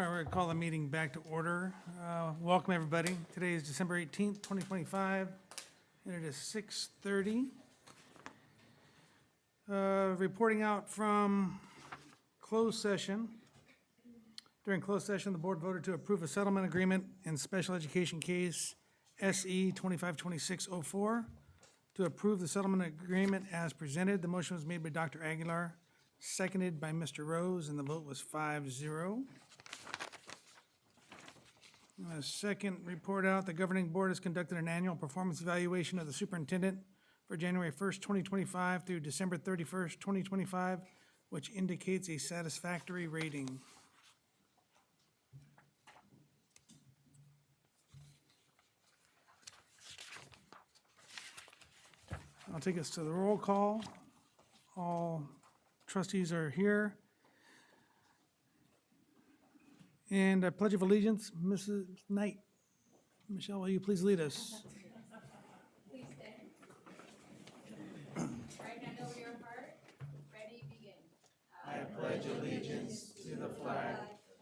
All right, we're going to call the meeting back to order. Welcome, everybody. Today is December 18th, 2025, and it is 6:30. Reporting out from closed session. During closed session, the board voted to approve a settlement agreement in special education case SE 252604. To approve the settlement agreement as presented, the motion was made by Dr. Aguilar, seconded by Mr. Rose, and the vote was 5-0. Second report out, the governing board has conducted an annual performance evaluation of the superintendent for January 1st, 2025 through December 31st, 2025, which indicates a satisfactory rating. I'll take us to the roll call. All trustees are here. And a pledge of allegiance, Mrs. Knight. Michelle, will you please lead us? Please stand. Right hand over your heart. Ready, begin. I pledge allegiance to the flag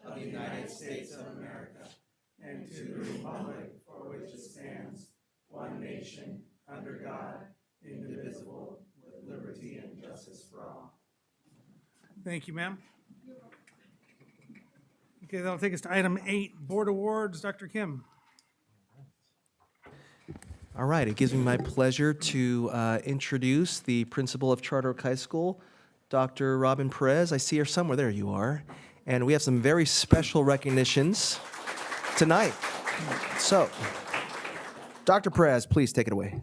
of the United States of America and to the republic for which it stands, one nation, under God, indivisible, with liberty and justice for all. Thank you, ma'am. Okay, that'll take us to item 8, board awards. Dr. Kim. All right, it gives me my pleasure to introduce the principal of Charter Oak High School, Dr. Robin Perez. I see her somewhere. There you are. And we have some very special recognitions tonight. So, Dr. Perez, please take it away.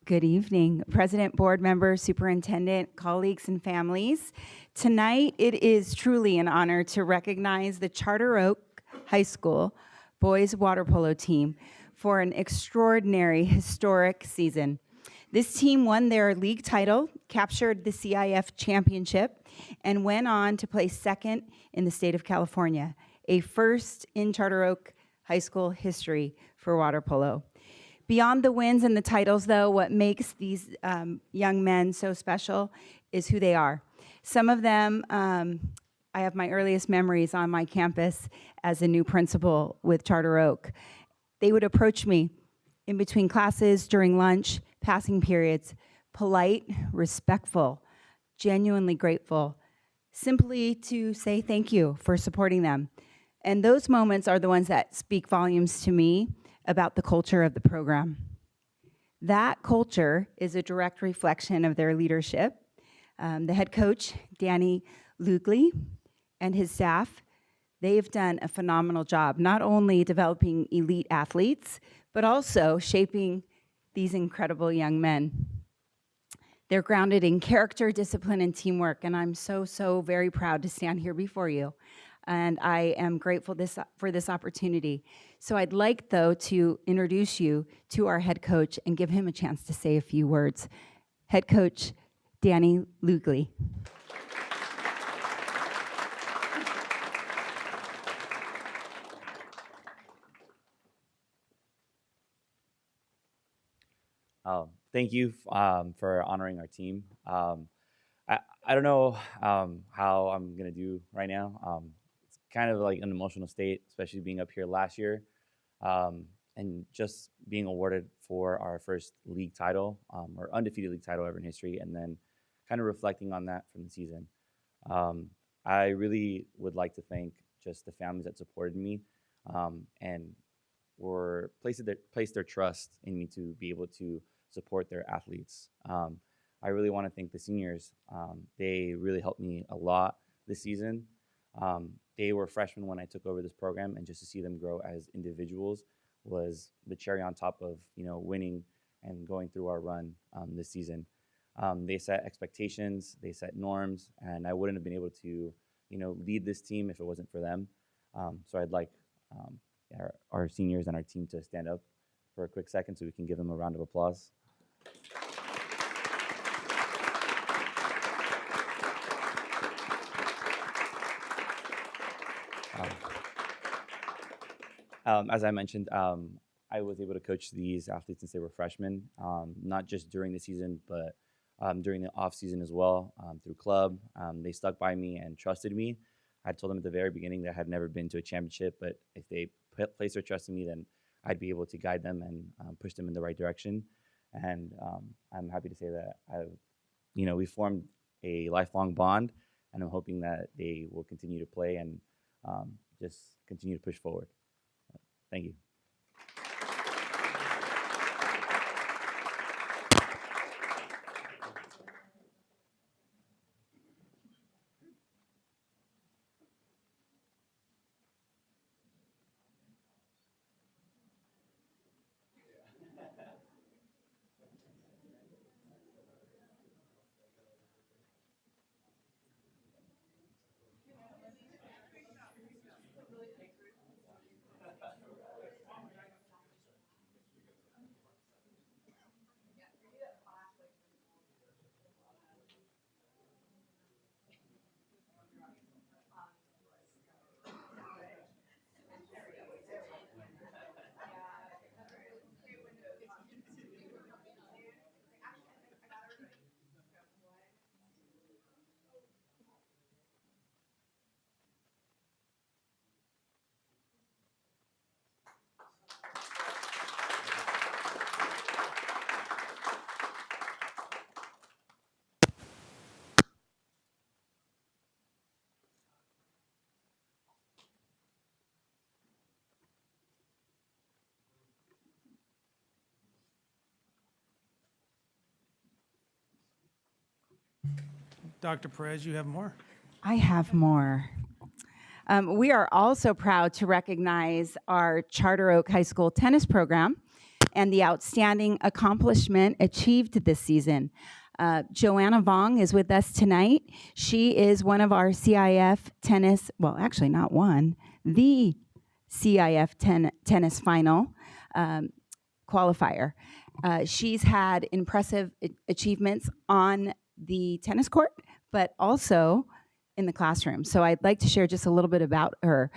Good evening, President, board members, superintendent, colleagues, and families. Tonight, it is truly an honor to recognize the Charter Oak High School boys water polo team for an extraordinary, historic season. This team won their league title, captured the CIF championship, and went on to place second in the state of California, a first in Charter Oak High School history for water polo. Beyond the wins and the titles, though, what makes these young men so special is who they are. Some of them, I have my earliest memories on my campus as a new principal with Charter Oak. They would approach me in between classes, during lunch, passing periods, polite, respectful, genuinely grateful, simply to say thank you for supporting them. And those moments are the ones that speak volumes to me about the culture of the program. That culture is a direct reflection of their leadership. The head coach, Danny Lugli, and his staff, they've done a phenomenal job, not only developing elite athletes, but also shaping these incredible young men. They're grounded in character, discipline, and teamwork, and I'm so very proud to stand here before you. And I am grateful for this opportunity. So I'd like, though, to introduce you to our head coach and give him a chance to say a few words. Head coach, Danny Lugli. Thank you for honoring our team. I don't know how I'm gonna do right now. It's kind of like an emotional state, especially being up here last year and just being awarded for our first league title, or undefeated league title ever in history, and then kind of reflecting on that from the season. I really would like to thank just the families that supported me and were placed their trust in me to be able to support their athletes. I really want to thank the seniors. They really helped me a lot this season. They were freshmen when I took over this program, and just to see them grow as individuals was the cherry on top of winning and going through our run this season. They set expectations, they set norms, and I wouldn't have been able to lead this team if it wasn't for them. So I'd like our seniors and our team to stand up for a quick second so we can give them a round of applause. As I mentioned, I was able to coach these athletes since they were freshmen, not just during the season, but during the off season as well, through club. They stuck by me and trusted me. I told them at the very beginning that I had never been to a championship, but if they place their trust in me, then I'd be able to guide them and push them in the right direction. And I'm happy to say that we formed a lifelong bond, and I'm hoping that they will continue to play and just continue to push forward. Thank you. Dr. Perez, you have more? I have more. We are also proud to recognize our Charter Oak High School tennis program and the outstanding accomplishment achieved this season. Joanna Vong is with us tonight. She is one of our CIF tennis, well, actually not one, the CIF tennis final qualifier. She's had impressive achievements on the tennis court, but also in the classroom. So I'd like to share just a little bit about her.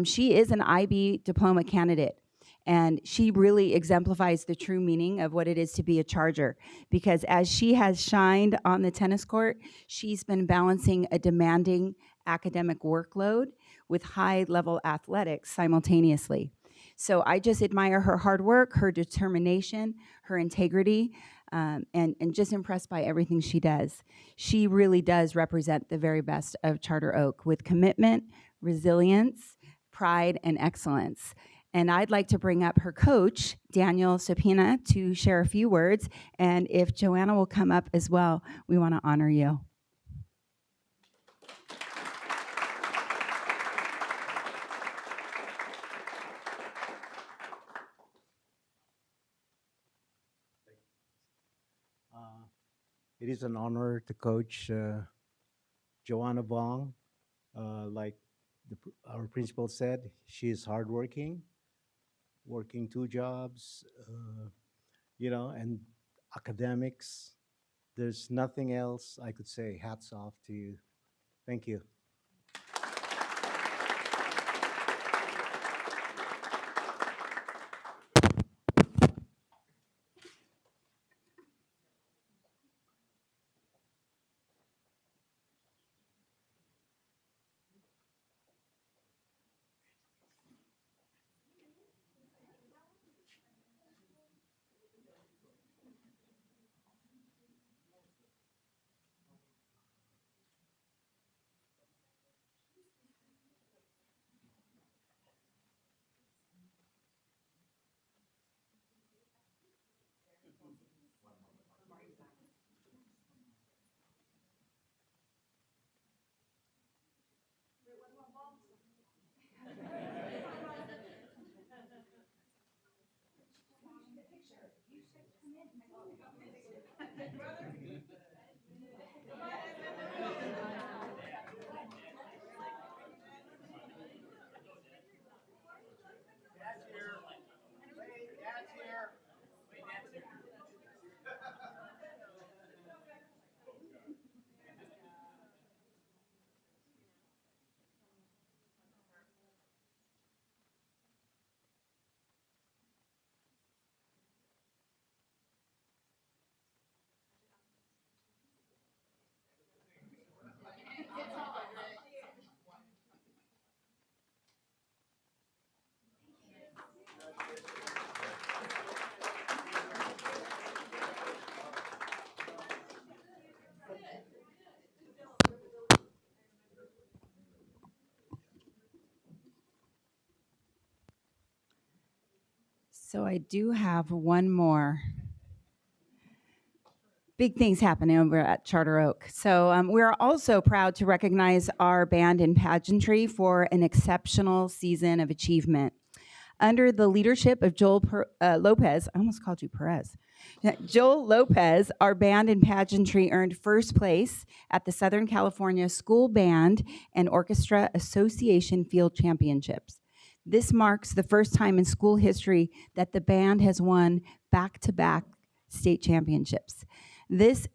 She is an IB diploma candidate, and she really exemplifies the true meaning of what it is to be a Charger, because as she has shined on the tennis court, she's been balancing a demanding academic workload with high-level athletics simultaneously. So I just admire her hard work, her determination, her integrity, and just impressed by everything she does. She really does represent the very best of Charter Oak with commitment, resilience, pride, and excellence. And I'd like to bring up her coach, Daniel Sapina, to share a few words. And if Joanna will come up as well, we want to honor you. It is an honor to coach Joanna Vong. Like our principal said, she is hardworking, working 2 jobs, and academics. There's nothing else I could say. Hats off to you. Thank you. So I do have one more. Big things happening over at Charter Oak. So we're also proud to recognize our band in pageantry for an exceptional season of achievement. Under the leadership of Joel Lopez, I almost called you Perez. Joel Lopez, our band in pageantry earned first place at the Southern California School Band and Orchestra Association Field Championships. This marks the first time in school history that the band has won back-to-back state championships. This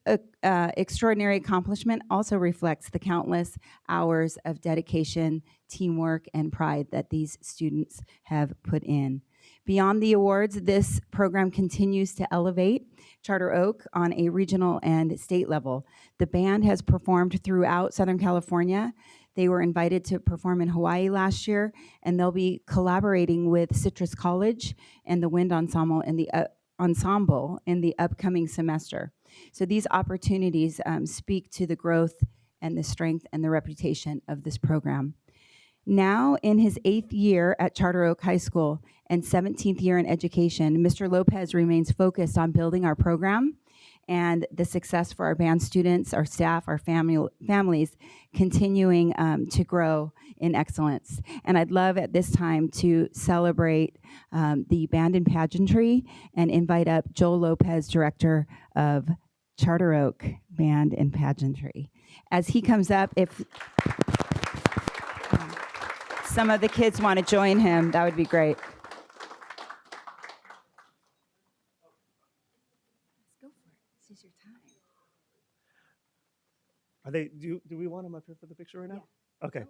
extraordinary accomplishment also reflects the countless hours of dedication, teamwork, and pride that these students have put in. Beyond the awards, this program continues to elevate Charter Oak on a regional and state level. The band has performed throughout Southern California. They were invited to perform in Hawaii last year, and they'll be collaborating with Citrus College and the Wind Ensemble in the upcoming semester. So these opportunities speak to the growth and the strength and the reputation of this program. Now in his 8th year at Charter Oak High School and 17th year in education, Mr. Lopez remains focused on building our program and the success for our band students, our staff, our families, continuing to grow in excellence. And I'd love at this time to celebrate the band and pageantry and invite up Joel Lopez, Director of Charter Oak Band and Pageantry. As he comes up, if some of the kids want to join him, that would be great. Let's go for it. This is your time. Are they, do we want them up here for the picture right now? Yeah. Okay.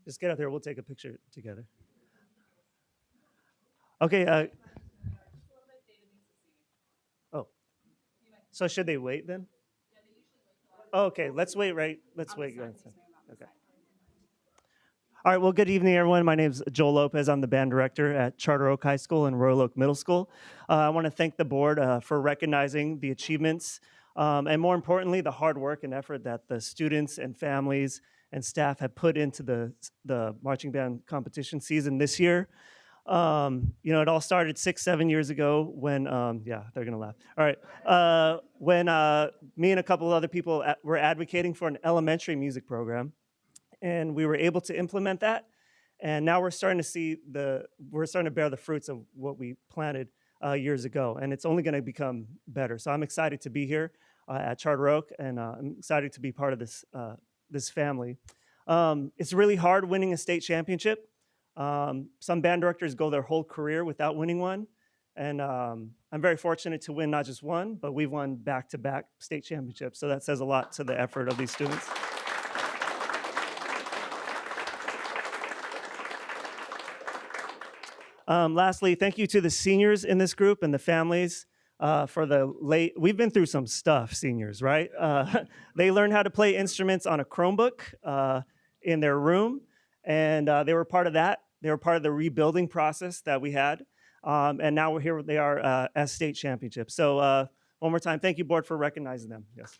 Just get out there, we'll take a picture together. Okay, oh. So should they wait then? Oh, okay, let's wait, right? Let's wait. Okay. All right, well, good evening, everyone. My name is Joel Lopez. I'm the band director at Charter Oak High School and Royal Oak Middle School. I want to thank the board for recognizing the achievements and more importantly, the hard work and effort that the students and families and staff have put into the marching band competition season this year. You know, it all started 6-7 years ago when, yeah, they're gonna laugh. All right, when me and a couple of other people were advocating for an elementary music program, and we were able to implement that. And now we're starting to bear the fruits of what we planted years ago, and it's only gonna become better. So I'm excited to be here at Charter Oak, and I'm excited to be part of this family. It's really hard winning a state championship. Some band directors go their whole career without winning one. And I'm very fortunate to win not just one, but we've won back-to-back state championships. So that says a lot to the effort of these students. Lastly, thank you to the seniors in this group and the families for we've been through some stuff, seniors, right? They learned how to play instruments on a Chromebook in their room, and they were part of that. They were part of the rebuilding process that we had, and now we're here. They are as state championships. So one more time, thank you, board, for recognizing them. Yes.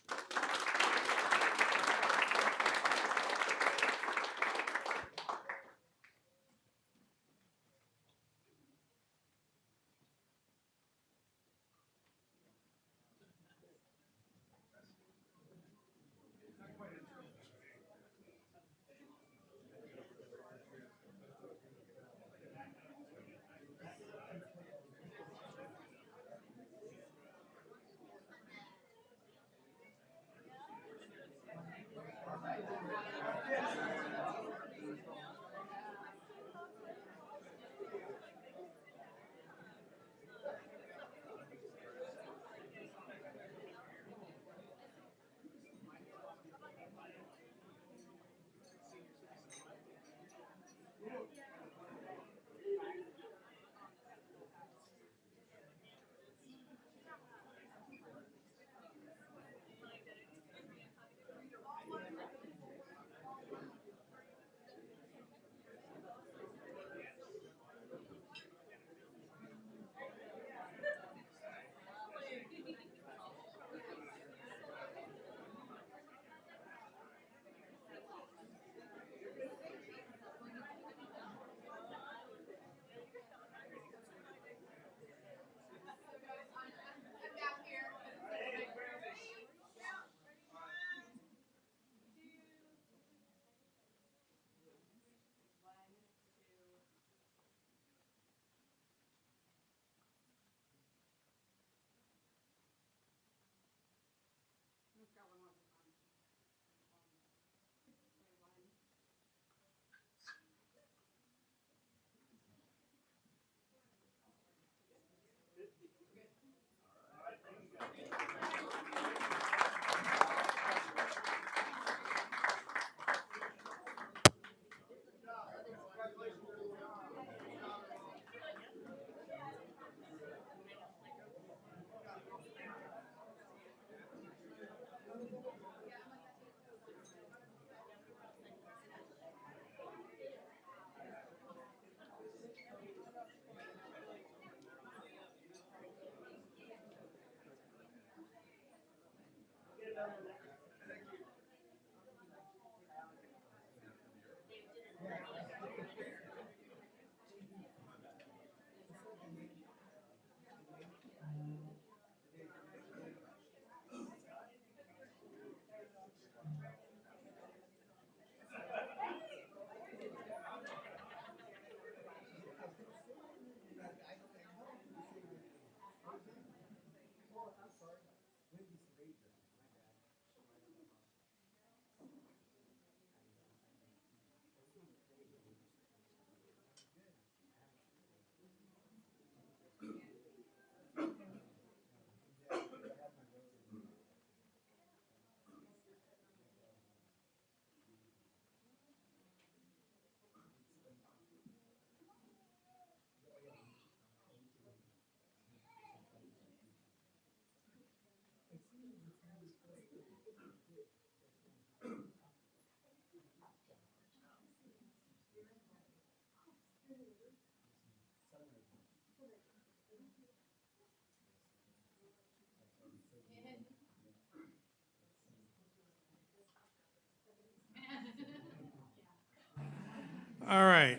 All right.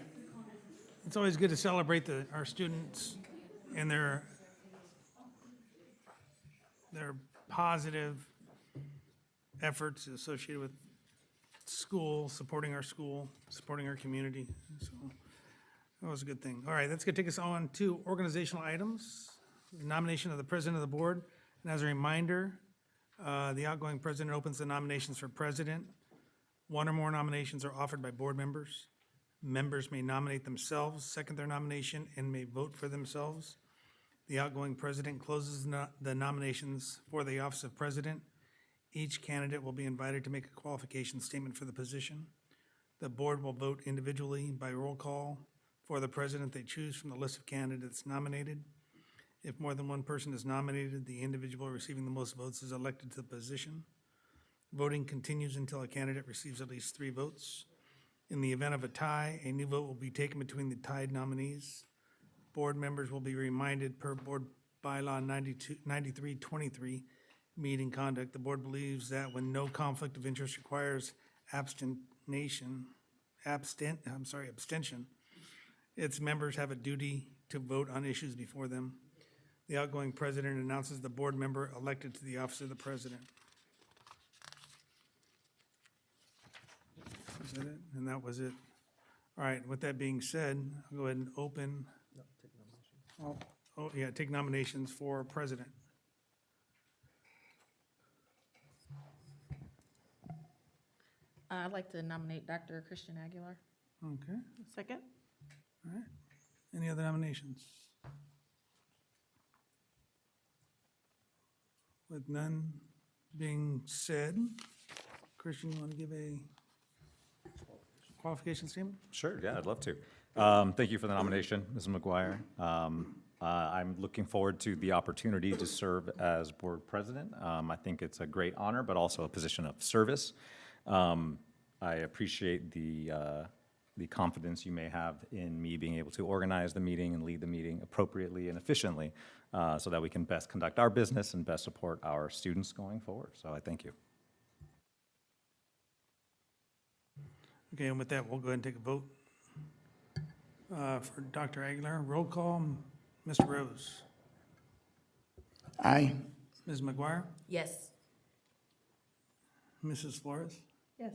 It's always good to celebrate our students and their positive efforts associated with school, supporting our community. So that was a good thing. All right, that's gonna take us on to organizational items. Nomination of the president of the board. And as a reminder, the outgoing president opens the nominations for president. One or more nominations are offered by board members. Members may nominate themselves, second their nomination, and may vote for themselves. The outgoing president closes the nominations for the office of president. Each candidate will be invited to make a qualification statement for the position. The board will vote individually by roll call for the president they choose from the list of candidates nominated. If more than one person is nominated, the individual receiving the most votes is elected to the position. Voting continues until a candidate receives at least 3 votes. In the event of a tie, a new vote will be taken between the tied nominees. Board members will be reminded per board bylaw 9323, meeting conduct. The board believes that when no conflict of interest requires abstention, its members have a duty to vote on issues before them. The outgoing president announces the board member elected to the office of the president. Is that it? And that was it. All right, with that being said, I'll go ahead and open. Take nominations for president. I'd like to nominate Dr. Christian Aguilar. Okay, Second. all right. Any other nominations? With none being said, Christian, you want to give a qualification statement? Sure, yeah, I'd love to. Thank you for the nomination, Ms. McGuire. I'm looking forward to the opportunity to serve as board president. I think it's a great honor, but also a position of service. I appreciate the confidence you may have in me being able to organize the meeting and lead the meeting appropriately and efficiently so that we can best conduct our business and best support our students going forward. So I thank you. Okay, and with that, we'll go ahead and take a vote. For Dr. Aguilar, roll call, Mr. Rose. Aye. Ms. McGuire, Yes. Mrs. Flores, Yes.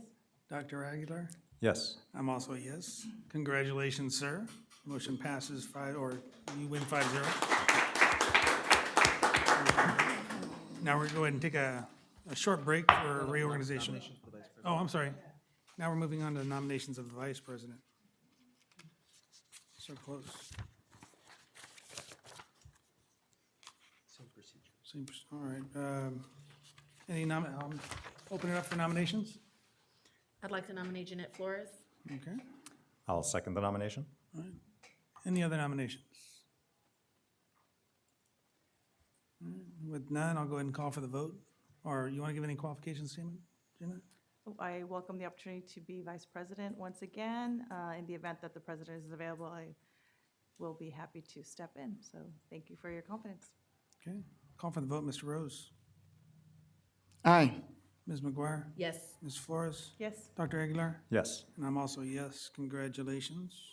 Dr. Aguilar. Yes. I'm also a yes. Congratulations, sir. Motion passes you win 5-0. Now we're going to go ahead and take a short break for reorganization. Oh, I'm sorry. Now we're moving on to the nominations of the vice president. So close. Same procedure. All right. Open it up for nominations. I'd like to nominate Jeanette Flores. Okay. I'll second the nomination. All right. Any other nominations? All right. With none, I'll go ahead and call for the vote. Or you want to give any qualification statement, Jeanette? I welcome the opportunity to be vice president once again. In the event that the president is available, I will be happy to step in. So thank you for your confidence. Okay. Call for the vote, Mr. Rose. Aye. Ms. McGuire? Yes. Ms. Flores? Yes. Dr. Aguilar? Yes. And I'm also a yes. Congratulations.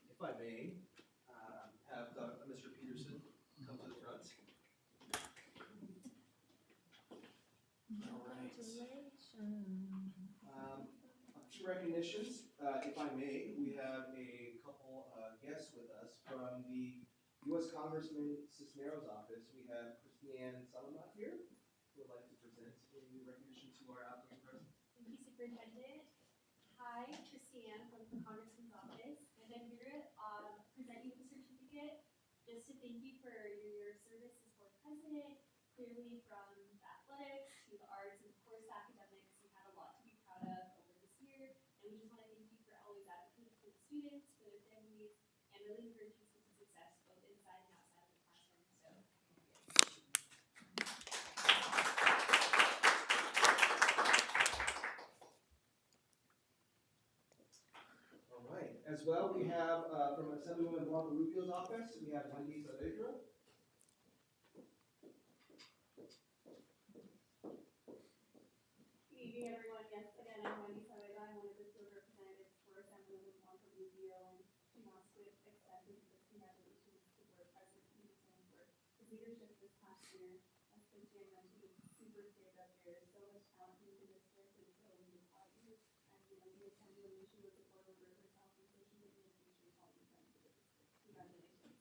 If I may, have Mr. Peterson come to the front. All right. A few recognitions, if I may. We have a couple guests with us from the U.S. Congressman Cisneros' office. We have Christiane Salamat here, who would like to present a recognition to our outgoing president. Thank you, Superintendent. Hi, Christiane from the Congressman's office, and I'm here to present you with a certificate just to thank you for your service as board president. Clearly, from the athletics to the arts and of course the academics, you had a lot to be proud of over this year, and we just want to thank you for always advocating for the students, for their families, and really encouraging student success both inside and outside of the classroom. So, All right. As well, we have from Assemblywoman Blanca Rubio's office, we have Wendy Saavedra. Good evening, everyone. Yes, again, I'm Wendy Saavedra. I'm one of the field representatives for Assemblywoman Blanca Rubio, and she wants to extend his congratulations to Board President Peterson for his leadership this past year. As Christian mentioned, it's super clear that there is so much talent in the district, and so we applaud you. And you know, the Assemblywoman, she was a board member herself, and so she really appreciates all you've done for the district. Congratulations.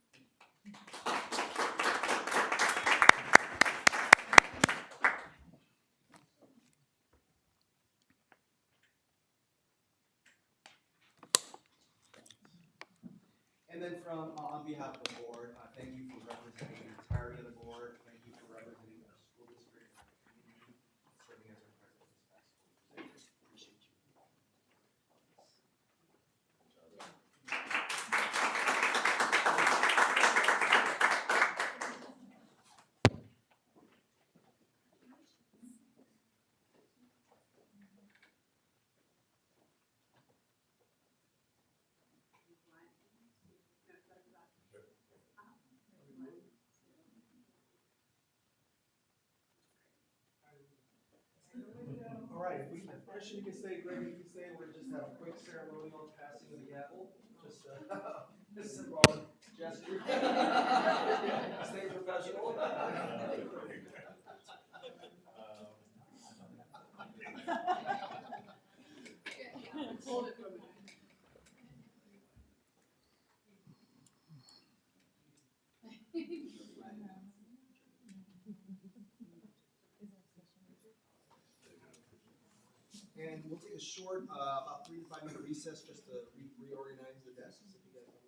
And then from, on behalf of the board, thank you for representing the entirety of the board. Thank you for representing our school district and our community, serving as our president this past school year. Appreciate you. All right, if Christian, you can stay, Greg, you can stay, we're just have a quick ceremonial passing of the gavel, just a symbolic gesture. Stay professional. And we'll take a short, about 3 to 5 minute recess just to reorganize the desks, if you guys don't mind.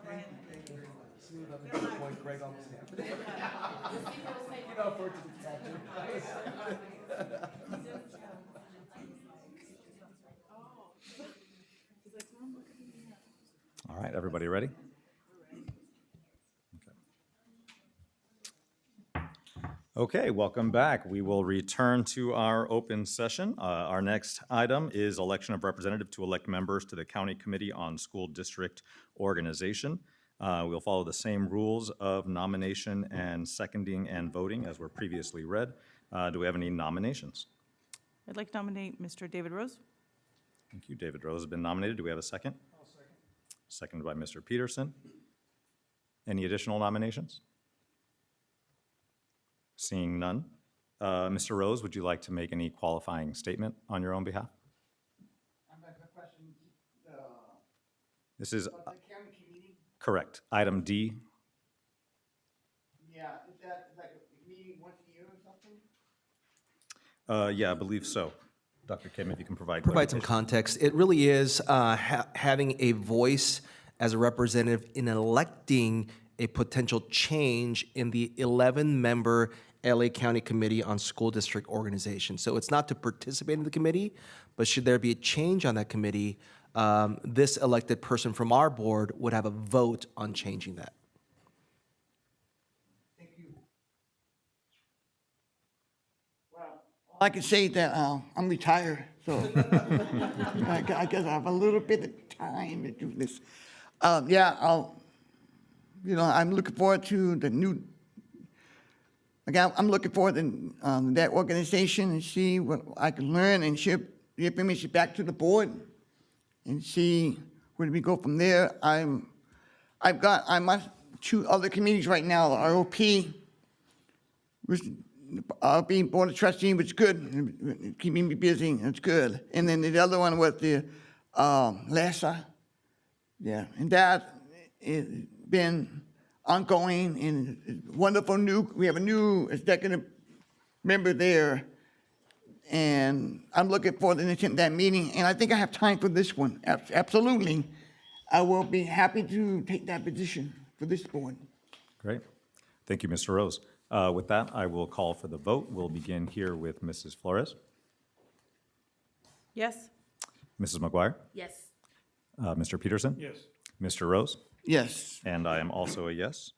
All right, everybody ready? Okay, welcome back. We will return to our open session. Our next item is election of representative to elect members to the County Committee on School District Organization. We'll follow the same rules of nomination and seconding and voting as were previously read. Do we have any nominations? I'd like to nominate Mr. David Rose. Thank you. David Rose has been nominated. Do we have a second? I'll second. Seconded by Mr. Peterson. Any additional nominations? Seeing none. Mr. Rose, would you like to make any qualifying statement on your own behalf? I'm back to the question, This is about the county committee. correct. Item D. Yeah, is that like a meeting once a year or something? Yeah, I believe so. Dr. Kim, if you can provide Provide some context. It really is having a voice as a representative in electing a potential change in the 11-member LA County Committee on School District Organization. So it's not to participate in the committee, but should there be a change on that committee, this elected person from our board would have a vote on changing that. Thank you. Well, I can say that I'm retired, so I guess I have a little bit of time to do this. I'm looking forward to the new. Again, I'm looking forward to that organization and see what I can learn and share the information back to the board and see where we go from there. I'm on 2 other committees right now, ROP, which being Board of Trustees, which is good, keeping me busy, it's good. And then the other one was the LASA, yeah, and that has been ongoing and wonderful we have a new executive member there, and I'm looking forward to attend that meeting, and I think I have time for this one, absolutely. I will be happy to take that position for this board. Great. Thank you, Mr. Rose. With that, I will call for the vote. We'll begin here with Mrs. Flores. Yes. Mrs. McGuire? Yes. Mr. Peterson? Yes. Mr. Rose? Yes. And I am also a yes.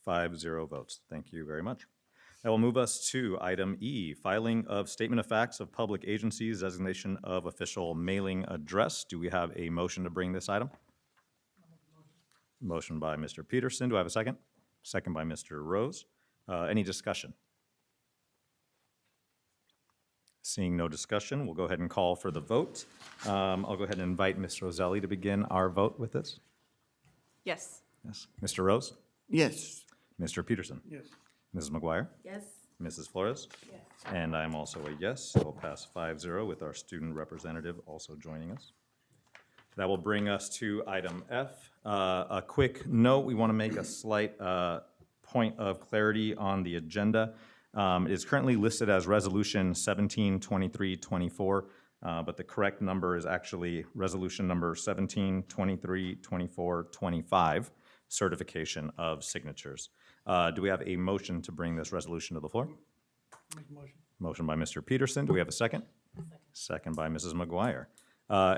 5-0 votes. Thank you very much. That will move us to item E, filing of statement of facts of public agencies, designation of official mailing address. Do we have a motion to bring this item? Motion by Mr. Peterson. Do I have a second? Second by Mr. Rose. Any discussion? Seeing no discussion, we'll go ahead and call for the vote. I'll go ahead and invite Ms. Roselli to begin our vote with this. Yes. Yes. Mr. Rose? Yes. Mr. Peterson? Yes. Mrs. McGuire? Yes. Mrs. Flores? Yes. And I'm also a yes. It will pass 5-0 with our student representative also joining us. That will bring us to item F. A quick note, we want to make a slight point of clarity on the agenda. It is currently listed as Resolution 172324, but the correct number is actually Resolution number 17232425, certification of signatures. Do we have a motion to bring this resolution to the floor? Make a motion. Motion by Mr. Peterson. Do we have a second? Second by Mrs. McGuire.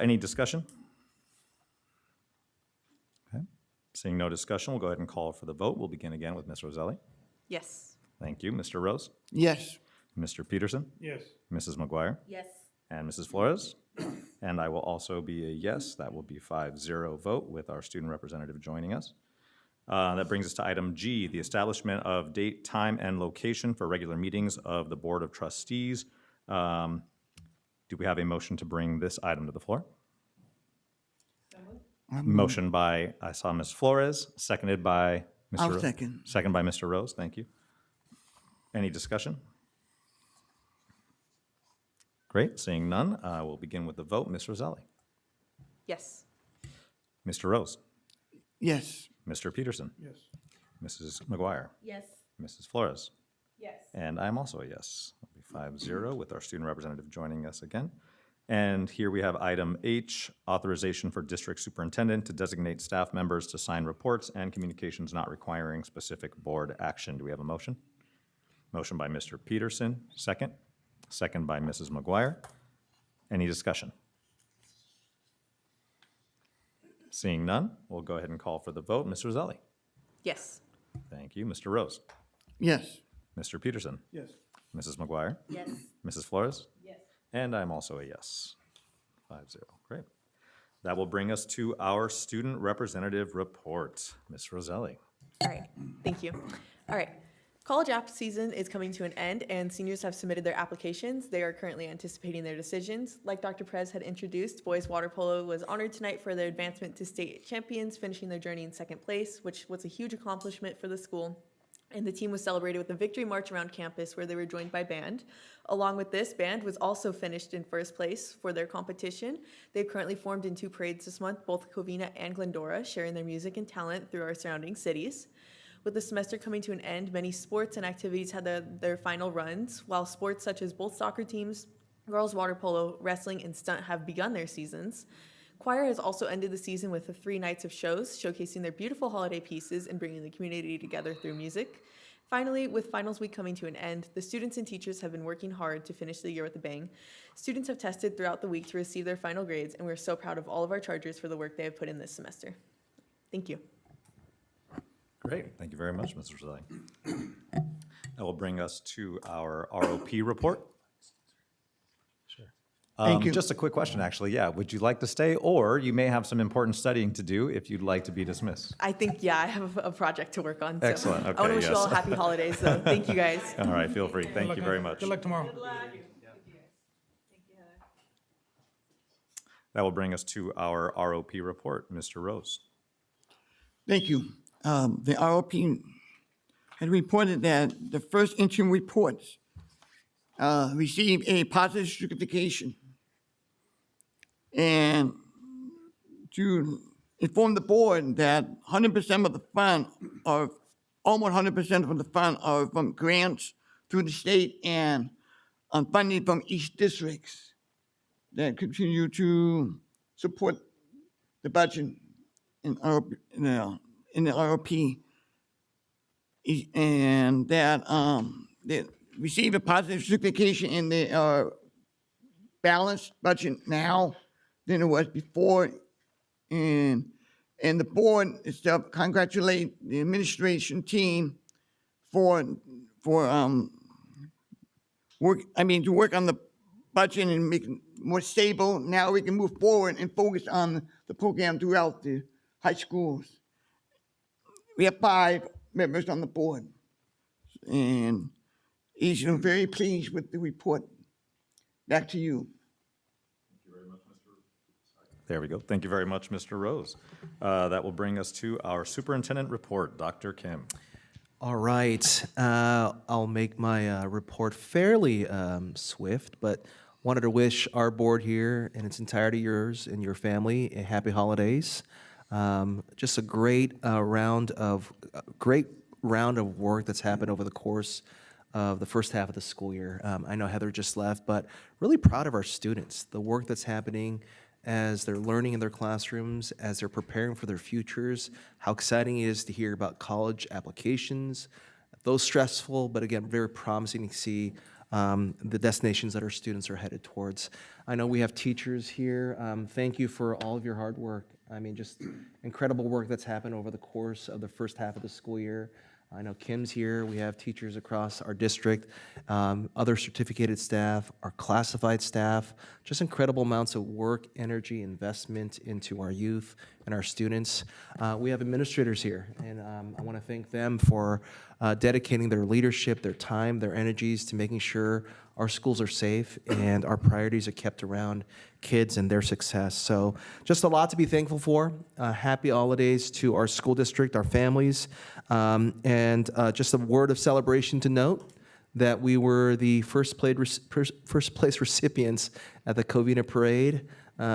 Any discussion? Okay. Seeing no discussion, we'll go ahead and call for the vote. We'll begin again with Ms. Roselli. Yes. Thank you. Mr. Rose? Yes. Mr. Peterson? Yes. Mrs. McGuire? Yes. And Mrs. Flores? And I will also be a yes. That will be 5-0 vote with our student representative joining us. That brings us to item G, the establishment of date, time, and location for regular meetings of the Board of Trustees. Do we have a motion to bring this item to the floor? Motion by, I saw Ms. Flores, seconded by Mr. I'll second. Second by Mr. Rose, thank you. Any discussion? Great, seeing none, we'll begin with the vote. Ms. Roselli. Yes. Mr. Rose. Yes. Mr. Peterson. Yes. Mrs. McGuire. Yes. Mrs. Flores. Yes. And I'm also a yes. It'll be 5-0 with our student representative joining us again. And here we have item H, authorization for district superintendent to designate staff members to sign reports and communications not requiring specific board action. Do we have a motion? Motion by Mr. Peterson, second. Second by Mrs. McGuire. Any discussion? Seeing none, we'll go ahead and call for the vote. Ms. Roselli? Yes. Thank you. Mr. Rose? Yes. Mr. Peterson? Yes. Mrs. McGuire? Yes. Mrs. Flores? Yes. And I'm also a yes. 5-0. Great. That will bring us to our student representative report. Ms. Roselli. All right, thank you. All right, college app season is coming to an end, and seniors have submitted their applications. They are currently anticipating their decisions. Like Dr. Perez had introduced, boys water polo was honored tonight for their advancement to state champions, finishing their journey in second place, which was a huge accomplishment for the school. And the team was celebrated with a victory march around campus where they were joined by band. Along with this, band was also finished in first place for their competition. They've currently formed in 2 parades this month, both Covina and Glendora, sharing their music and talent through our surrounding cities. With the semester coming to an end, many sports and activities had their final runs, while sports such as both soccer teams, girls water polo, wrestling, and stunt have begun their seasons. Choir has also ended the season with 3 nights of shows, showcasing their beautiful holiday pieces and bringing the community together through music. Finally, with finals week coming to an end, the students and teachers have been working hard to finish the year with a bang. Students have tested throughout the week to receive their final grades, and we're so proud of all of our chargers for the work they have put in this semester. Thank you. Great. Thank you very much, Ms. Roselli. That will bring us to our ROP report. Thank you. Just a quick question, actually. Yeah, would you like to stay, or you may have some important studying to do if you'd like to be dismissed? I think, yeah, I have a project to work on. So Excellent. I want Okay, to wish you yes. all happy holidays, so thank you guys. All right, feel free. Thank you very much. Good luck tomorrow. That will bring us to our ROP report. Mr. Rose. Thank you. The ROP had reported that the first interim reports received a positive certification. And to inform the board that 100% of the fund, or almost 100% of the fund, are from grants through the state and funding from each districts that continue to support the budget in the ROP, and that they receive a positive certification in the balanced budget now than it was before, and the board itself congratulate the administration team for to work on the budget and make it more stable. Now we can move forward and focus on the program throughout the high schools. We have 5 members on the board, and each are very pleased with the report. Back to you. There we go. Thank you very much, Mr. Rose. That will bring us to our superintendent report. Dr. Kim. All right, I'll make my report fairly swift, but wanted to wish our board here in its entirety, yours and your family, a happy holidays. Just a great round of work that's happened over the course of the first half of the school year. I know Heather just left, but really proud of our students, the work that's happening as they're learning in their classrooms, as they're preparing for their futures, how exciting it is to hear about college applications, those stressful, but again, very promising to see the destinations that our students are headed towards. I know we have teachers here. Thank you for all of your hard work. I mean, just incredible work that's happened over the course of the first half of the school year. I know Kim's here. We have teachers across our district, other certificated staff, our classified staff, just incredible amounts of work, energy, investment into our youth and our students. We have administrators here, and I want to thank them for dedicating their leadership, their time, their energies to making sure our schools are safe and our priorities are kept around kids and their success. So just a lot to be thankful for. Happy holidays to our school district, our families, and just a word of celebration to note that we were the first place recipients at the Covina Parade.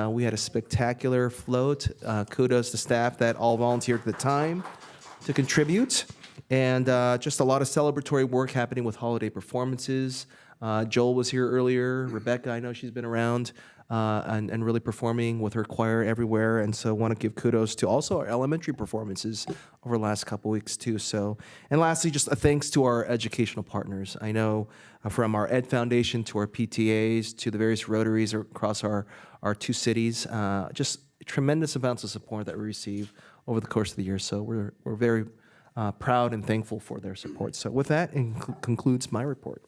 We had a spectacular float. Kudos to staff that all volunteered at the time to contribute. And just a lot of celebratory work happening with holiday performances. Joel was here earlier. Rebecca, I know she's been around. and really performing with her choir everywhere. And so I want to give kudos to also our elementary performances over the last couple weeks too. So, and lastly, just a thanks to our educational partners. I know from our Ed Foundation to our PTAs to the various Rotaries across our two cities, just tremendous amounts of support that we receive over the course of the year. So we're very proud and thankful for their support. So with that, concludes my report.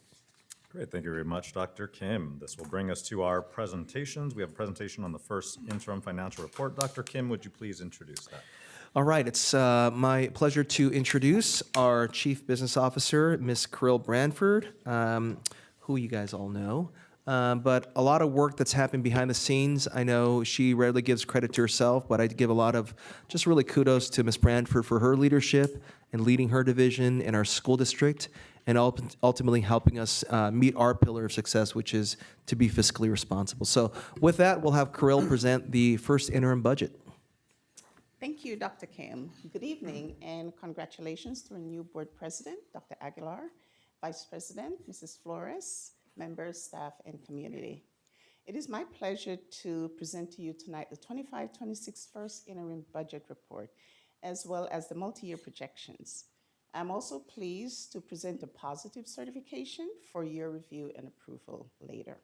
Great, thank you very much, Dr. Kim. This will bring us to our presentations. We have a presentation on the first interim financial report. Dr. Kim, would you please introduce that? All right, it's my pleasure to introduce our Chief Business Officer, Ms. Kirill Branford, who you guys all know. But a lot of work that's happened behind the scenes. I know she rarely gives credit to herself, but I give a lot of just really kudos to Ms. Branford for her leadership and leading her division in our school district, and ultimately helping us meet our pillar of success, which is to be fiscally responsible. So with that, we'll have Kirill present the first interim budget. Thank you, Dr. Kim. Good evening, and congratulations to our new board president, Dr. Aguilar, vice president, Mrs. Flores, members, staff, and community. It is my pleasure to present to you tonight the 25-26 first interim budget report, as well as the multi-year projections. I'm also pleased to present a positive certification for your review and approval later.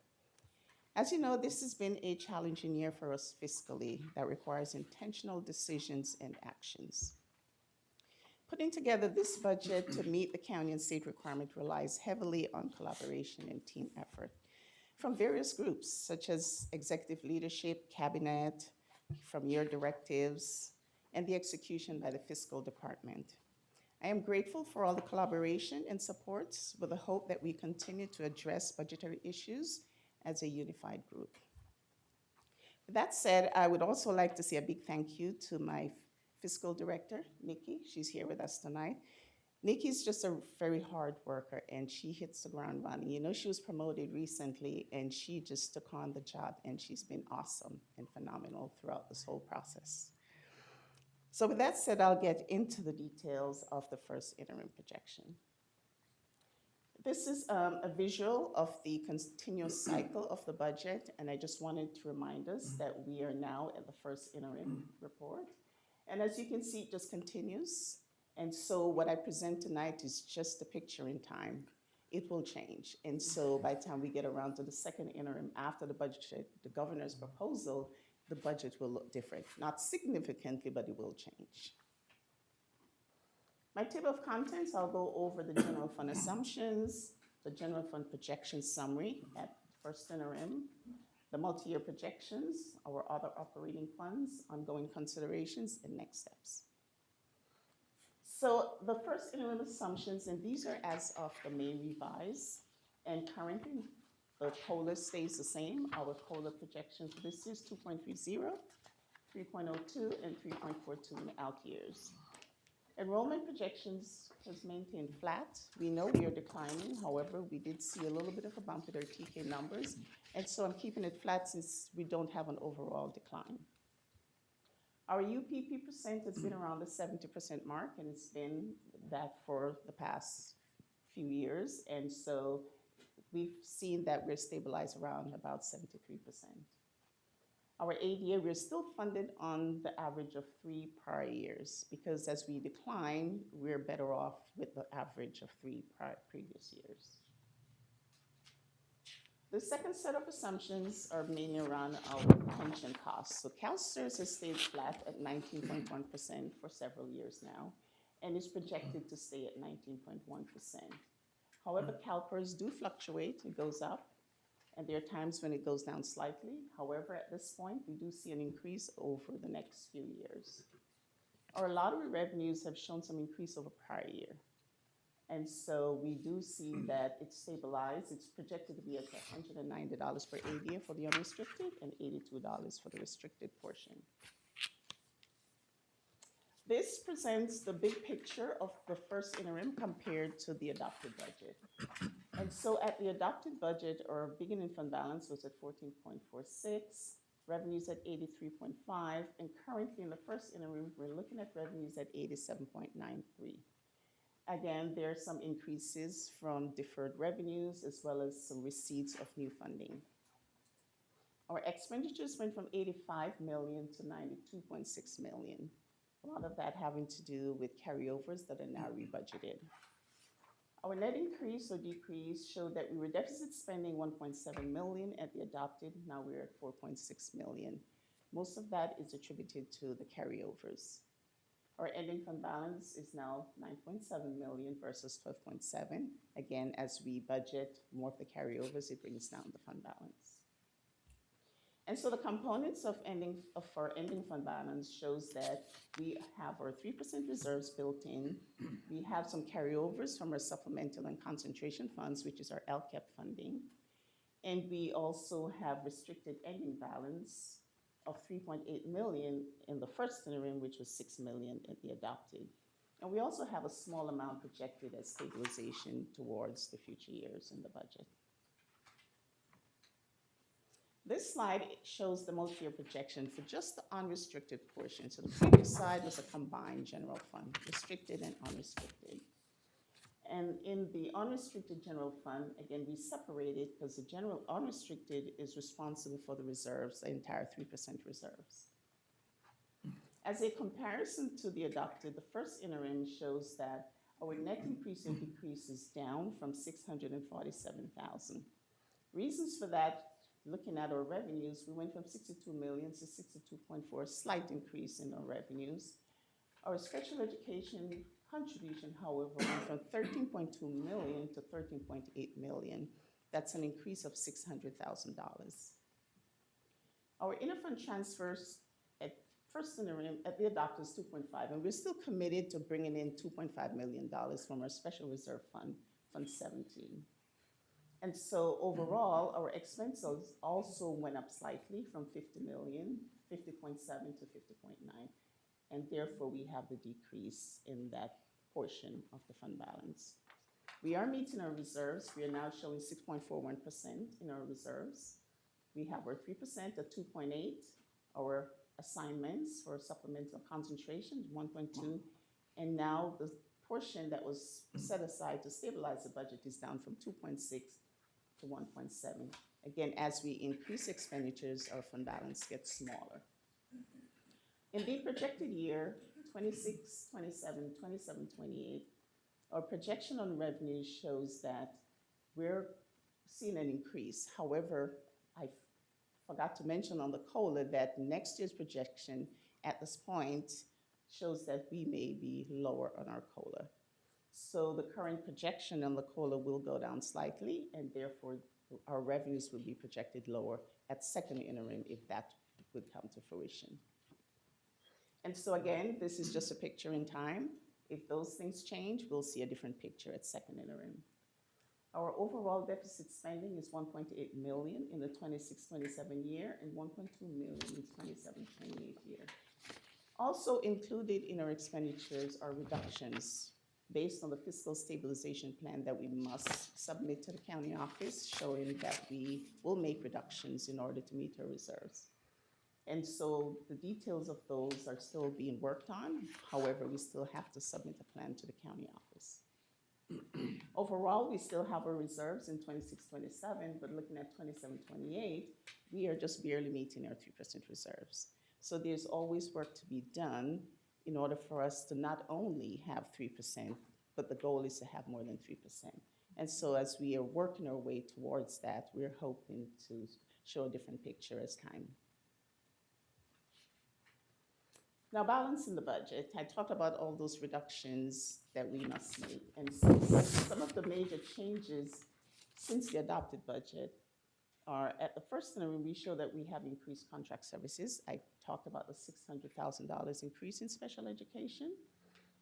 As you know, this has been a challenging year for us fiscally that requires intentional decisions and actions. Putting together this budget to meet the county and state requirement relies heavily on collaboration and team effort from various groups, such as executive leadership, cabinet, from your directives, and the execution by the fiscal department. I am grateful for all the collaboration and supports with the hope that we continue to address budgetary issues as a unified group. With that said, I would also like to say a big thank you to my fiscal director, Nikki. She's here with us tonight. Nikki's just a very hard worker, and she hits the ground running. You know, she was promoted recently, and she just took on the job, and she's been awesome and phenomenal throughout this whole process. So with that said, I'll get into the details of the first interim projection. This is a visual of the continuous cycle of the budget, and I just wanted to remind us that we are now at the first interim report. And as you can see, it just continues. And so what I present tonight is just a picture in time. It will change. And so by the time we get around to the second interim after the budget, the governor's proposal, the budget will look different. Not significantly, but it will change. My table of contents, I'll go over the general fund assumptions, the general fund projection summary at first interim, the multi-year projections, our other operating funds, ongoing considerations, and next steps. So the first interim assumptions, and these are as of the May revise, and currently the COLA stays the same. Our COLA projections for this is 2.30, 3.02, and 3.42 in out years. Enrollment projections was maintained flat. We know we are declining. However, we did see a little bit of a bump with our TK numbers. And so I'm keeping it flat since we don't have an overall decline. Our UPP percent has been around the 70% mark, and it's been that for the past few years. And so we've seen that we're stabilized around about 73%. Our ADA, we're still funded on the average of 3 prior years, because as we decline, we're better off with the average of 3 previous years. The second set of assumptions are mainly around our pension costs. So CalSTRS has stayed flat at 19.1% for several years now, and is projected to stay at 19.1%. However, CalPERS do fluctuate. It goes up, and there are times when it goes down slightly. However, at this point, we do see an increase over the next few years. Our lottery revenues have shown some increase over prior year. And so we do see that it's stabilized. It's projected to be at $190 per ADA for the unrestricted and $82 for the restricted portion. This presents the big picture of the first interim compared to the adopted budget. And so at the adopted budget, our beginning fund balance was at 14.46, revenues at 83.5, and currently in the first interim, we're looking at revenues at 87.93. Again, there are some increases from deferred revenues as well as some receipts of new funding. Our expenditures went from 85 million to 92.6 million. A lot of that having to do with carryovers that are now rebudgeted. Our net increase or decrease showed that we were deficit spending 1.7 million at the adopted, now we're at 4.6 million. Most of that is attributed to the carryovers. Our ending fund balance is now 9.7 million versus 12.7. Again, as we budget more of the carryovers, it brings down the fund balance. And so the components of our ending fund balance shows that we have our 3% reserves built in. We have some carryovers from our supplemental and concentration funds, which is our LCAP funding. And we also have restricted ending balance of 3.8 million in the first interim, which was 6 million at the adopted. And we also have a small amount projected as stabilization towards the future years in the budget. This slide shows the multi-year projection for just the unrestricted portion. So the previous slide was a combined general fund, restricted and unrestricted. And in the unrestricted general fund, again, we separated because the general unrestricted is responsible for the reserves, the entire 3% reserves. As a comparison to the adopted, the first interim shows that our net increase and decrease is down from 647,000. Reasons for that, looking at our revenues, we went from 62 million to 62.4, a slight increase in our revenues. Our special education contribution, however, went from 13.2 million to 13.8 million. That's an increase of $600,000. Our interfund transfers at first interim at the adopted is 2.5, and we're still committed to bringing in $2.5 million from our special reserve fund, Fund 17. And so overall, our expenses also went up slightly from 50 million, 50.7 to 50.9. And therefore, we have the decrease in that portion of the fund balance. We are meeting our reserves. We are now showing 6.41% in our reserves. We have our 3% at 2.8, our assignments for supplemental concentration, 1.2, and now the portion that was set aside to stabilize the budget is down from 2.6 to 1.7. Again, as we increase expenditures, our fund balance gets smaller. In the projected year, 26, 27, 27, 28, our projection on revenue shows that we're seeing an increase. However, I forgot to mention on the COLA that next year's projection at this point shows that we may be lower on our COLA. So the current projection on the COLA will go down slightly, and therefore our revenues will be projected lower at second interim if that would come to fruition. And so again, this is just a picture in time. If those things change, we'll see a different picture at second interim. Our overall deficit spending is 1.8 million in the 26-27 year and 1.2 million in 27-28 year. Also included in our expenditures are reductions based on the fiscal stabilization plan that we must submit to the county office, showing that we will make reductions in order to meet our reserves. And so the details of those are still being worked on. However, we still have to submit a plan to the county office. Overall, we still have our reserves in 26-27, but looking at 27-28, we are just barely meeting our 3% reserves. So there's always work to be done in order for us to not only have 3%, but the goal is to have more than 3%. And so as we are working our way towards that, we're hoping to show a different picture as time. Now, balancing the budget, I talked about all those reductions that we must make. And so some of the major changes since the adopted budget are at the first interim, we show that we have increased contract services. I talked about the $600,000 increase in special education.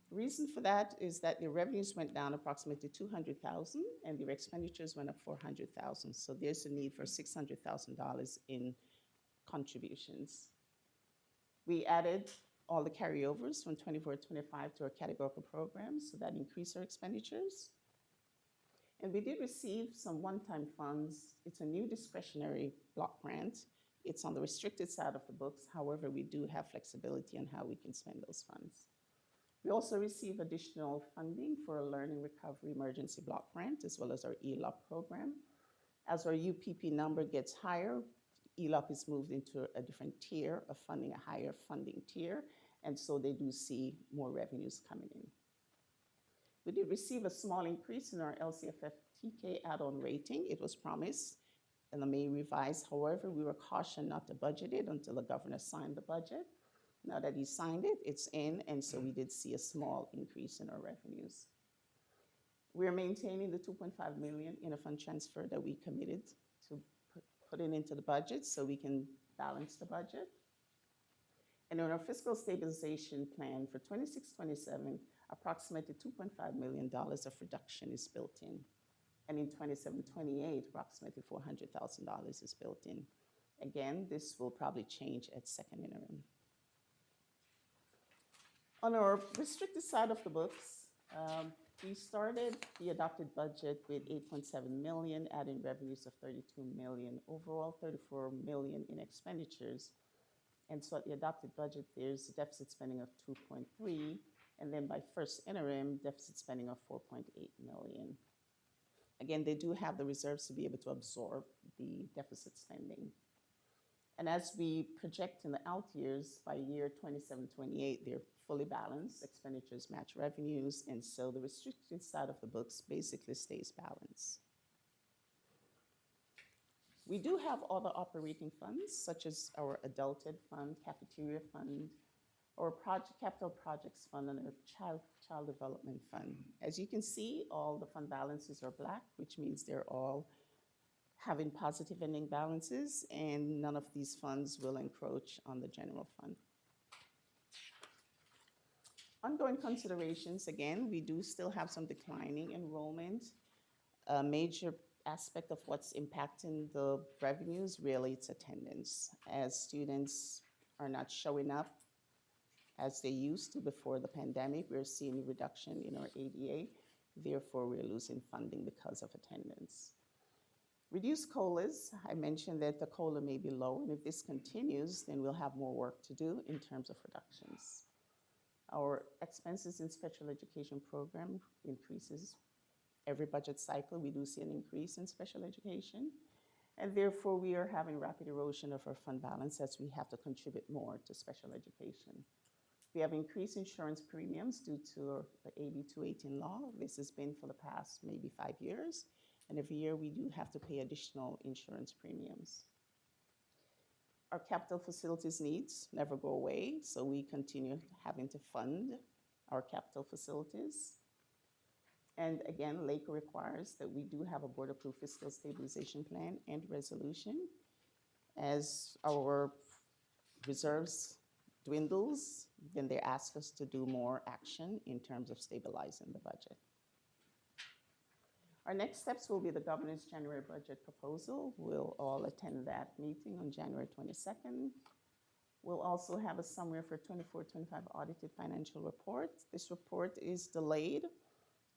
The reason for that is that the revenues went down approximately $200,000 and the expenditures went up $400,000. So there's a need for $600,000 in contributions. We added all the carryovers from 24-25 to our categorical programs, so that increased our expenditures. And we did receive some one-time funds. It's a new discretionary block grant. It's on the restricted side of the books. However, we do have flexibility on how we can spend those funds. We also receive additional funding for a Learning Recovery Emergency Block Grant, as well as our ELOP program. As our UPP number gets higher, ELOP is moved into a different tier of funding, a higher funding tier, and so they do see more revenues coming in. We did receive a small increase in our LCFF TK add-on rating. It was promised in the May revise. However, we were cautioned not to budget it until the governor signed the budget. Now that he signed it, it's in, and so we did see a small increase in our revenues. We're maintaining the 2.5 million in a fund transfer that we committed to put it into the budget so we can balance the budget. And in our fiscal stabilization plan for 26-27, approximately $2.5 million of reduction is built in. And in 27-28, approximately $400,000 is built in. Again, this will probably change at second interim. On our restricted side of the books, we started the adopted budget with 8.7 million, adding revenues of 32 million, overall 34 million in expenditures. And so at the adopted budget, there's a deficit spending of 2.3, and then by first interim, deficit spending of 4.8 million. Again, they do have the reserves to be able to absorb the deficit spending. And as we project in the out years, by year 27-28, they're fully balanced, expenditures match revenues, and so the restricted side of the books basically stays balanced. We do have other operating funds, such as our adulted fund, cafeteria fund, or capital projects fund, and our child development fund. As you can see, all the fund balances are black, which means they're all having positive ending balances, and none of these funds will encroach on the general fund. Ongoing considerations, again, we do still have some declining enrollment. A major aspect of what's impacting the revenues, really, it's attendance. As students are not showing up as they used to before the pandemic, we're seeing a reduction in our ADA. Therefore, we're losing funding because of attendance. Reduced COLAs, I mentioned that the COLA may be low, and if this continues, then we'll have more work to do in terms of reductions. Our expenses in special education program increases. Every budget cycle, we do see an increase in special education, and therefore we are having rapid erosion of our fund balance as we have to contribute more to special education. We have increased insurance premiums due to the AB 218 law. This has been for the past maybe 5 years, and every year we do have to pay additional insurance premiums. Our capital facilities needs never go away, so we continue having to fund our capital facilities. And again, LACO requires that we do have a board-approved fiscal stabilization plan and resolution. As our reserves dwindles, then they ask us to do more action in terms of stabilizing the budget. Our next steps will be the governor's January budget proposal. We'll all attend that meeting on January 22nd. We'll also have a summary for 24-25 audited financial report. This report is delayed,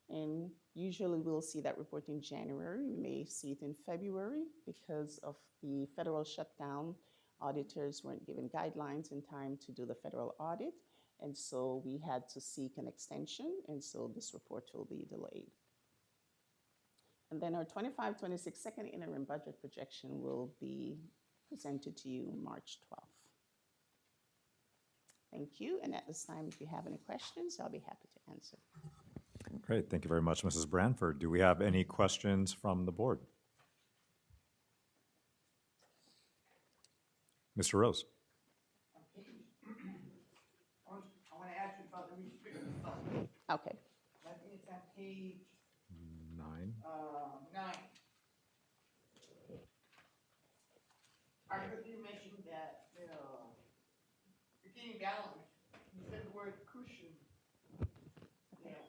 and usually we'll see that report in January. We may see it in February because of the federal shutdown. Auditors weren't given guidelines in time to do the federal audit, and so we had to seek an extension, and so this report will be delayed. And then our 25-26 second interim budget projection will be presented to you March 12th. Thank you, and at this time, if you have any questions, I'll be happy to answer. Great, thank you very much, Mrs. Branford. Do we have any questions from the board? Mr. Rose. I want to ask you about the restricted fund. Okay. I think it's on page 9. 9. I heard you mention that beginning balance, you said the word cushion. Yeah.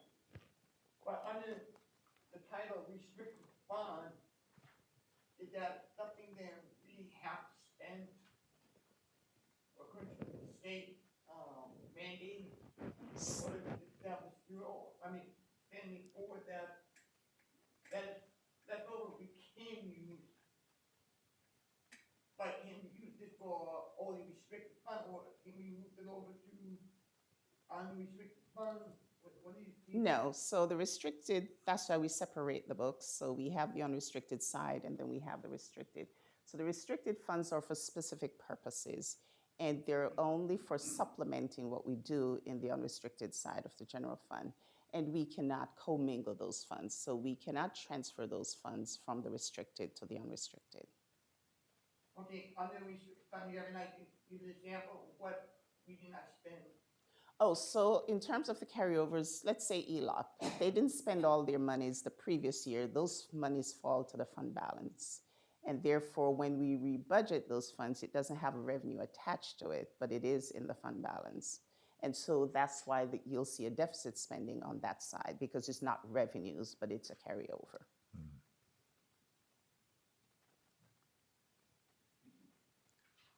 But under the title restricted fund, is that something that we have to spend according to the state mandate? Or is it established zero? I mean, spending over that over we can use. But can we use it for only restricted fund, or can we move it over to unrestricted fund? What do you think? No, so the restricted, that's why we separate the books. So we have the unrestricted side, and then we have the restricted. So the restricted funds are for specific purposes, and they're only for supplementing what we do in the unrestricted side of the general fund. And we cannot commingle those funds, so we cannot transfer those funds from the restricted to the unrestricted. Okay, on the restricted fund, you have an idea, give an example of what we did not spend. Oh, so in terms of the carryovers, let's say ELOC, if they didn't spend all their monies the previous year, those monies fall to the fund balance. And therefore, when we rebudget those funds, it doesn't have a revenue attached to it, but it is in the fund balance. And so that's why you'll see a deficit spending on that side, because it's not revenues, but it's a carryover.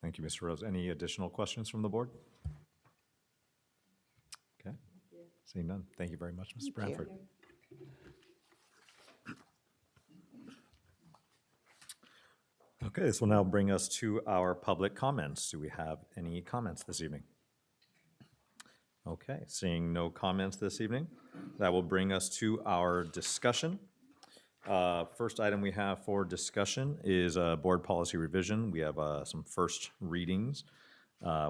Thank you, Mr. Rose. Any additional questions from the board? Okay. Seeing none. Thank you very much, Mrs. Thank you. Branford. Okay, this will now bring us to our public comments. Do we have any comments this evening? Okay, seeing no comments this evening, that will bring us to our discussion. First item we have for discussion is board policy revision. We have some first readings.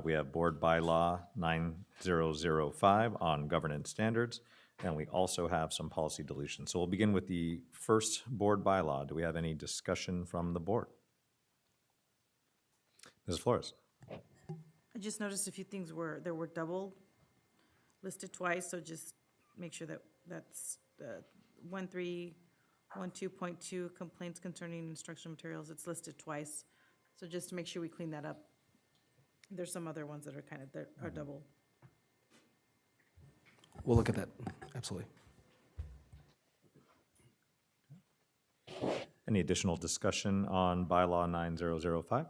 We have board bylaw 9005 on governance standards, and we also have some policy deletions. So we'll begin with the first board bylaw. Do we have any discussion from the board? Mrs. Flores? I just noticed a few things were double listed twice, so just make sure that that's 1312.2 complaints concerning instructional materials, it's listed twice. So just to make sure we clean that up. There's some other ones that are kind of, that are double. We'll look at that, absolutely. Any additional discussion on bylaw 9005?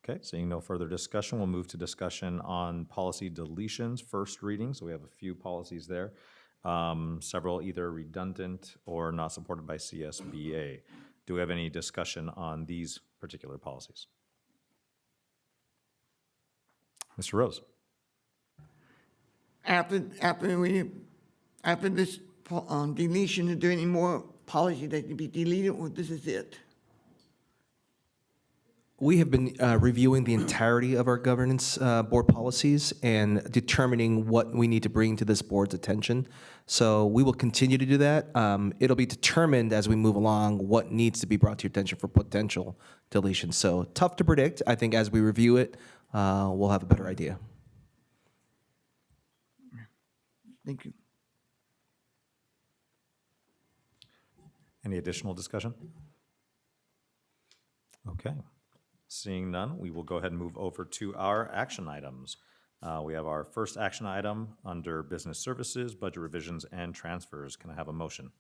Okay, seeing no further discussion, we'll move to discussion on policy deletions, first reading. So we have a few policies there, several either redundant or not supported by CSBA. Do we have any discussion on these particular policies? Mr. Rose? After this deletion, is there any more policy that can be deleted, or this is it? We have been reviewing the entirety of our governance board policies and determining what we need to bring to this board's attention. So we will continue to do that. It'll be determined as we move along what needs to be brought to your attention for potential deletion. So tough to predict. I think as we review it, we'll have a better idea. Thank you. Any additional discussion? Okay. Seeing none, we will go ahead and move over to our action items. We have our first action item under business services, budget revisions, and transfers. Can I have a motion?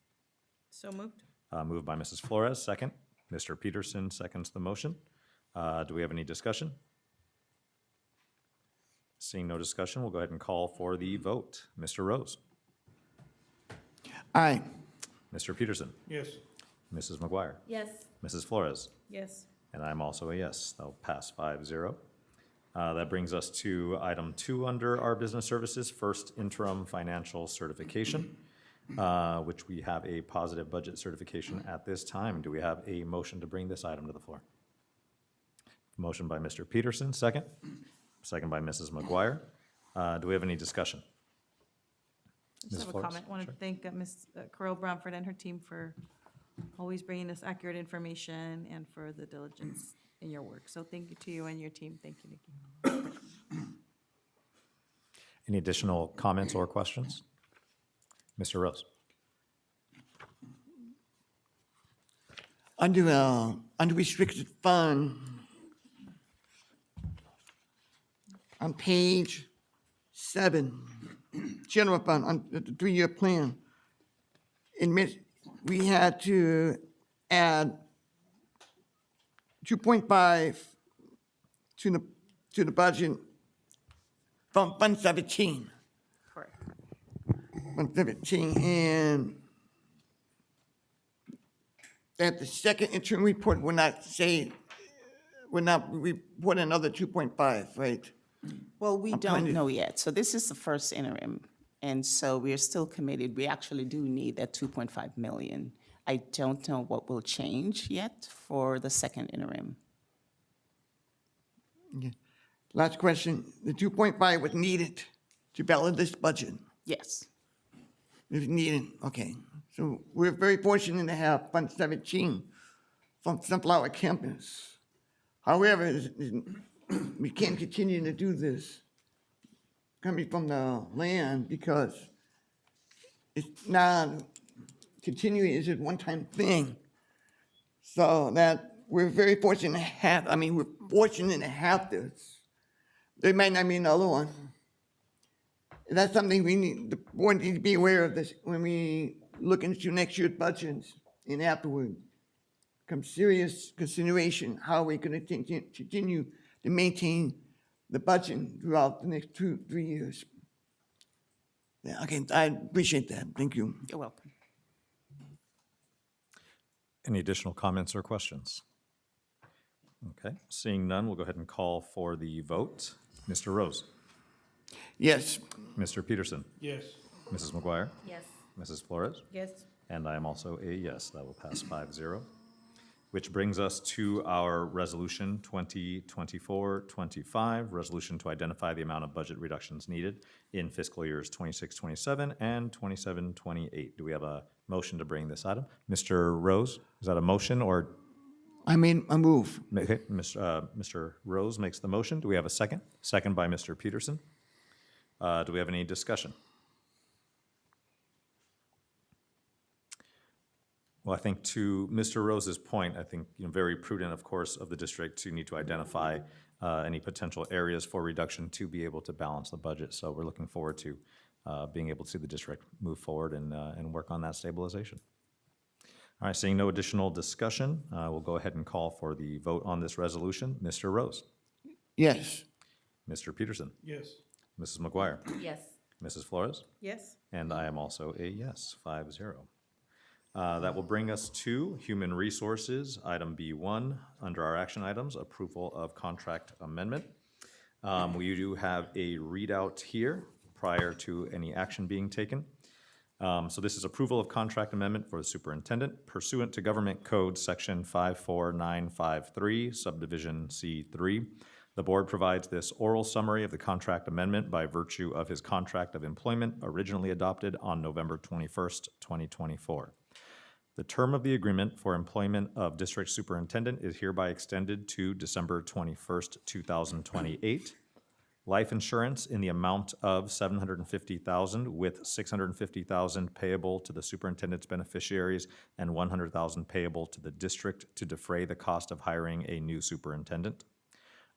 So moved. Moved by Mrs. Flores, second. Mr. Peterson seconds the motion. Do we have any discussion? Seeing no discussion, we'll go ahead and call for the vote. Mr. Rose? Aye. Mr. Peterson? Yes. Mrs. McGuire? Yes. Mrs. Flores? Yes. And I'm also a yes. That'll pass 5-0. That brings us to item 2 under our business services, first interim financial certification, which we have a positive budget certification at this time. Do we have a motion to bring this item to the floor? Motion by Mr. Peterson, second. Second by Mrs. McGuire. Do we have any discussion? I just Ms. have a Flores? comment. I want to thank Ms. Carol Bramford and her team for always bringing us accurate information and for the diligence in your work. So thank you to you and your team. Thank you, Nikki. Any additional comments or questions? Mr. Rose? Under restricted fund, on page 7, general fund, on the 3-year plan, we had to add 2.5 to the budget from Fund 17. Correct. Fund 17, and that the second interim report will not report another 2.5, right? Well, we I'm don't trying to- know yet. So this is the first interim. And so we are still committed. We actually do need that 2.5 million. I don't know what will change yet for the second interim. Last question, the 2.5 was needed to balance this budget. Yes. It was needed, okay. So we're very fortunate to have Fund 17 from Sunflower Campus. However, we can't continue to do this coming from the land because it's not continuing, it's a one-time thing. So that we're very fortunate to have, we're fortunate to have this. There might not be another one. And that's something the board needs to be aware of this when we look into next year's budgets and afterward. Come serious consideration, how we're gonna continue to maintain the budget throughout the next 2-3 years. Yeah, okay, I appreciate that, thank you. You're welcome. Any additional comments or questions? Okay, seeing none, we'll go ahead and call for the vote. Mr. Rose? Yes, Mr. Peterson? Yes. Mrs. McGuire? Yes. Mrs. Flores? Yes. And I am also a yes. That will pass 5-0. Which brings us to our Resolution 2024-25, resolution to identify the amount of budget reductions needed in fiscal years 26-27 and 27-28. Do we have a motion to bring this item? Mr. Rose, is that a motion or? I made a move. Okay, Mr. Rose makes the motion. Do we have a second? Second by Mr. Peterson. Do we have any discussion? Well, I think to Mr. Rose's point, I think very prudent, of course, of the district to need to identify any potential areas for reduction to be able to balance the budget. So we're looking forward to being able to see the district move forward and work on that stabilization. All right, seeing no additional discussion, we'll go ahead and call for the vote on this resolution. Mr. Rose? Yes, Mr. Peterson? Yes. Mrs. McGuire? Yes. Mrs. Flores? Yes. And I am also a yes, 5-0. That will bring us to Human Resources, item B1, under our action items, approval of contract amendment. We do have a readout here prior to any action being taken. So this is approval of contract amendment for the superintendent pursuant to Government Code Section 54953, subdivision C3. The board provides this oral summary of the contract amendment by virtue of his contract of employment originally adopted on November 21st, 2024. The term of the agreement for employment of district superintendent is hereby extended to December 21st, 2028. Life insurance in the amount of $750,000 with $650,000 payable to the superintendent's beneficiaries and $100,000 payable to the district to defray the cost of hiring a new superintendent.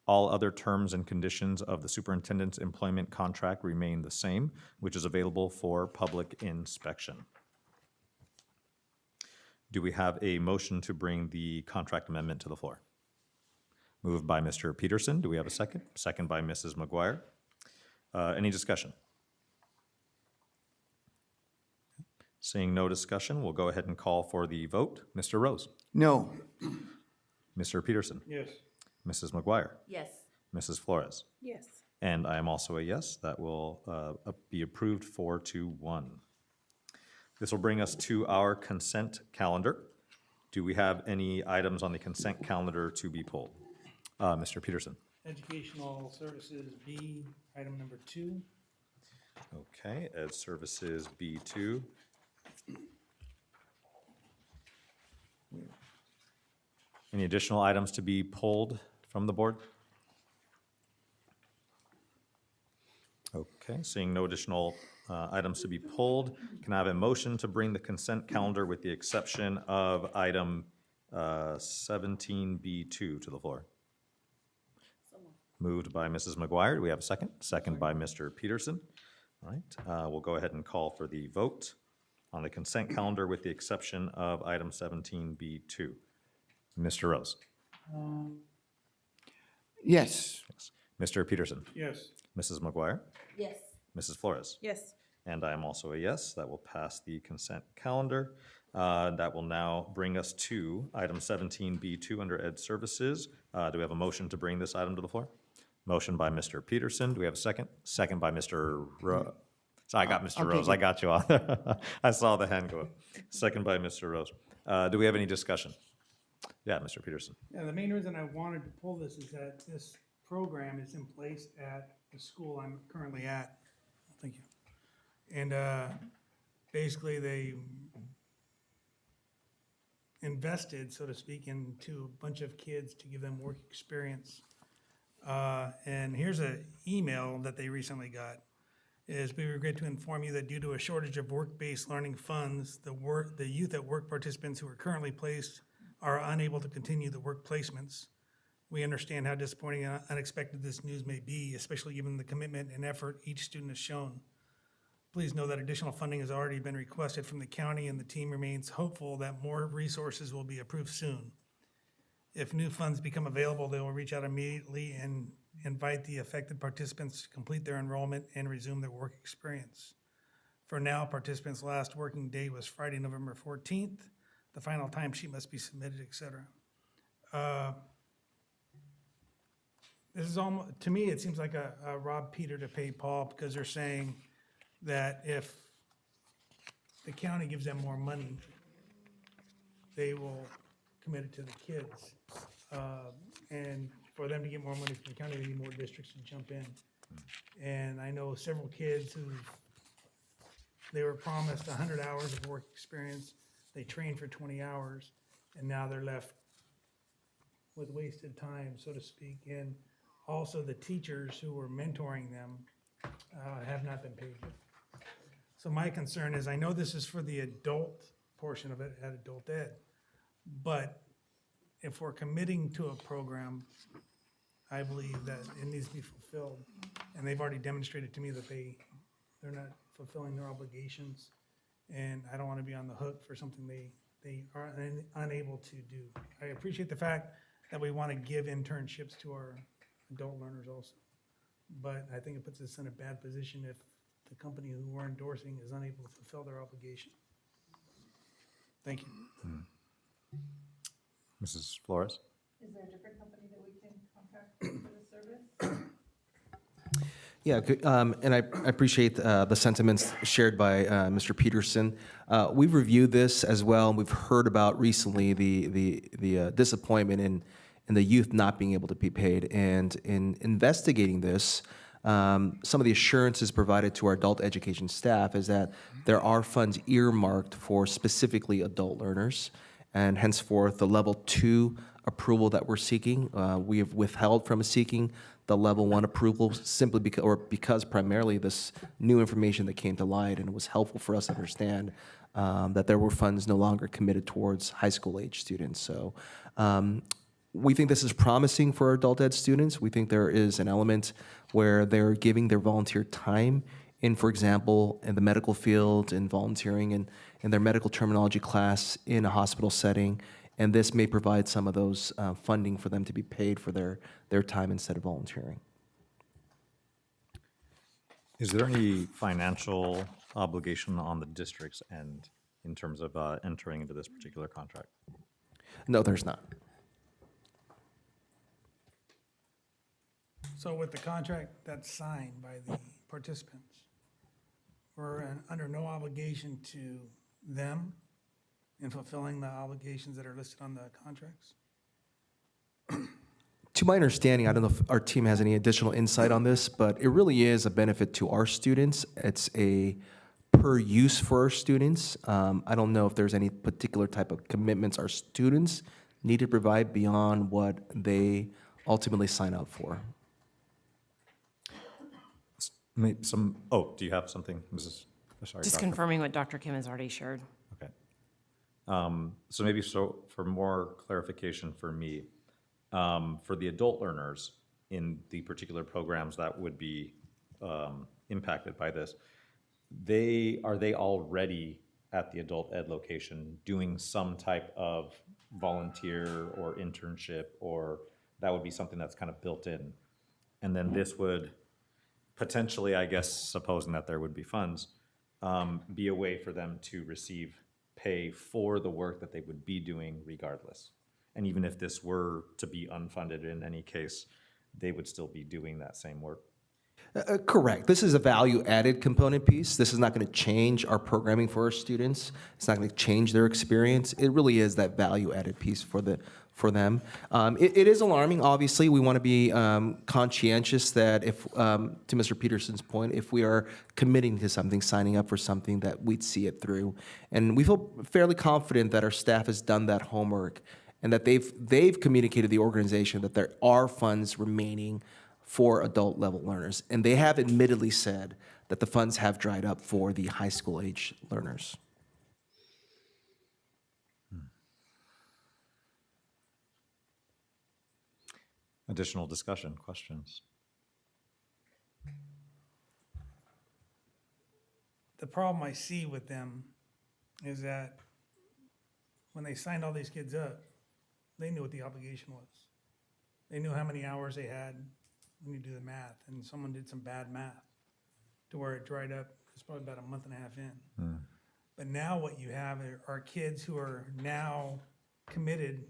All other terms and conditions of the superintendent's employment contract remain the same, which is available for public inspection. Do we have a motion to bring the contract amendment to the floor? Moved by Mr. Peterson. Do we have a second? Second by Mrs. McGuire. Any discussion? Seeing no discussion, we'll go ahead and call for the vote. Mr. Rose? no, Mr. Peterson? Yes. Mrs. McGuire? Yes. Mrs. Flores? Yes. And I am also a yes. That will be approved 4-1. This will bring us to our consent calendar. Do we have any items on the consent calendar to be pulled? Mr. Peterson? Educational Services B, item number 2. Okay, Ed Services B2. Any additional items to be pulled from the board? Okay, seeing no additional items to be pulled, can I have a motion to bring the consent calendar with the exception of item 17B2 to the floor? Moved by Mrs. McGuire. Do we have a second? Second by Mr. Peterson. All right, we'll go ahead and call for the vote on the consent calendar with the exception of item 17B2. Mr. Rose? yes, Mr. Peterson? Yes. Mrs. McGuire? Yes. Mrs. Flores? Yes. And I am also a yes. That will pass the consent calendar. That will now bring us to item 17B2 under Ed Services. Do we have a motion to bring this item to the floor? Motion by Mr. Peterson. Do we have a second? Second by Mr. Rose. So I got Mr. I'll Rose. take I got you on there. I saw the hand go up. Second by Mr. Rose. Do we have any discussion? Yeah, Mr. Peterson. Yeah, the main reason I wanted to pull this is that this program is in place at the school I'm currently at. Thank you. And basically, they invested, so to speak, into a bunch of kids to give them work experience. And here's an email that they recently got. Is we regret to inform you that due to a shortage of work-based learning funds, the youth at work participants who are currently placed are unable to continue the work placements. We understand how disappointing and unexpected this news may be, especially given the commitment and effort each student has shown. Please know that additional funding has already been requested from the county, and the team remains hopeful that more resources will be approved soon. If new funds become available, they will reach out immediately and invite the affected participants to complete their enrollment and resume their work experience. For now, participants' last working day was Friday, November 14th. The final timesheet must be submitted, et cetera. This is almost, to me, it seems like a rob Peter to pay Paul, because they're saying that if the county gives them more money, they will commit it to the kids. And for them to get more money from the county, they need more districts to jump in. And I know several kids who, they were promised 100 hours of work experience. They trained for 20 hours, and now they're left with wasted time, so to speak. And also the teachers who were mentoring them have not been paid. So my concern is, I know this is for the adult portion of it at Adult Ed, but if we're committing to a program, I believe that it needs to be fulfilled. And they've already demonstrated to me that they're not fulfilling their obligations. And I don't want to be on the hook for something they are unable to do. I appreciate the fact that we want to give internships to our adult learners also. But I think it puts us in a bad position if the company who we're endorsing is unable to fulfill their obligation. Thank you. Mrs. Flores? Is there a different company that we can contract for the service? Yeah, and I appreciate the sentiments shared by Mr. Peterson. We've reviewed this as well, and we've heard about recently the disappointment in the youth not being able to be paid. And in investigating this, some of the assurances provided to our adult education staff is that there are funds earmarked for specifically adult learners, and henceforth the level 2 approval that we're seeking, we have withheld from seeking the level 1 approval simply because primarily this new information that came to light, and it was helpful for us to understand that there were funds no longer committed towards high school age students. So we think this is promising for adult ed students. We think there is an element where they're giving their volunteer time in, for example, in the medical field, in volunteering in their medical terminology class in a hospital setting, and this may provide some of those funding for them to be paid for their time instead of volunteering. Is there any financial obligation on the district's end in terms of entering into this particular contract? No, there's not. So with the contract that's signed by the participants, we're under no obligation to them in fulfilling the obligations that are listed on the contracts? To my understanding, I don't know if our team has any additional insight on this, but it really is a benefit to our students. It's a per use for our students. I don't know if there's any particular type of commitments our students need to provide beyond what they ultimately sign up for. Do you have something, Mrs.? Sorry, Just Doctor. confirming what Dr. Kim has already shared. Okay. For more clarification for me, for the adult learners in the particular programs that would be impacted by this, are they already at the adult ed location doing some type of volunteer or internship, or that would be something that's kind of built in? And then this would potentially, I guess, supposing that there would be funds, be a way for them to receive pay for the work that they would be doing regardless. And even if this were to be unfunded in any case, they would still be doing that same work. Correct. This is a value-added component piece. This is not going to change our programming for our students. It's not going to change their experience. It really is that value-added piece for them. It is alarming, obviously. We want to be conscientious that if, to Mr. Peterson's point, if we are committing to something, signing up for something, that we'd see it through. And we feel fairly confident that our staff has done that homework and that they've communicated to the organization that there are funds remaining for adult level learners. And they have admittedly said that the funds have dried up for the high school age learners. Additional discussion, questions? The problem I see with them is that when they signed all these kids up, they knew what the obligation was. They knew how many hours they had when you do the math, and someone did some bad math to where it dried up. It's probably about a month and a half in. But now what you have are kids who are now committed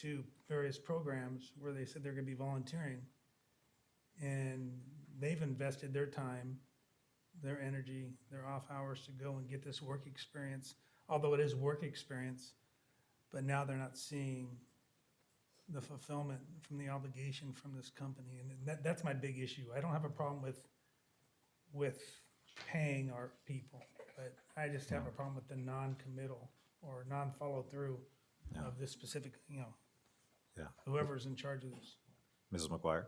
to various programs where they said they're gonna be volunteering. And they've invested their time, their energy, their off hours to go and get this work experience, although it is work experience, but now they're not seeing the fulfillment from the obligation from this company. And that's my big issue. I don't have a problem with paying our people, but I just have a problem with the non-committal or non-follow-through of this specific, Yeah. whoever's in charge of this. Mrs. McGuire?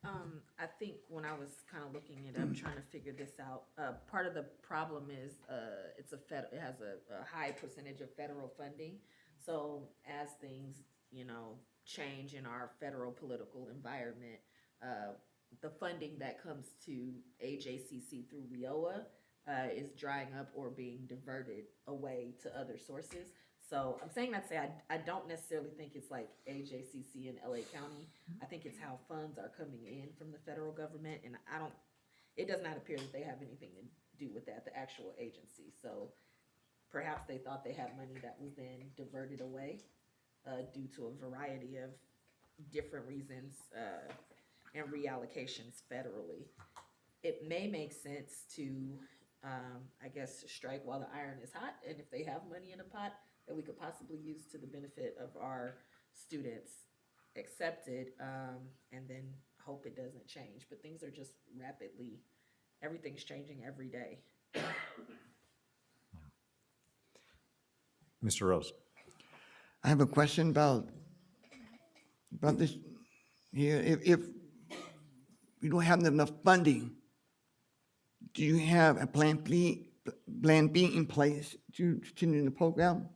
I think when I was kind of looking it up, trying to figure this out, part of the problem is it has a high percentage of federal funding. So as things, change in our federal political environment, the funding that comes to AJCC through WIOA is drying up or being diverted away to other sources. So I'm saying that to say I don't necessarily think it's like AJCC in LA County. I think it's how funds are coming in from the federal government, and it does not appear that they have anything to do with that, the actual agency. So perhaps they thought they had money that was then diverted away due to a variety of different reasons and reallocations federally. It may make sense to, I guess, strike while the iron is hot, and if they have money in a pot that we could possibly use to the benefit of our students, accepted, and then hope it doesn't change. But things are just everything's changing every day. Mr. Rose? I have a question about this here. If we don't have enough funding, do you have a plan B in place to continue the program?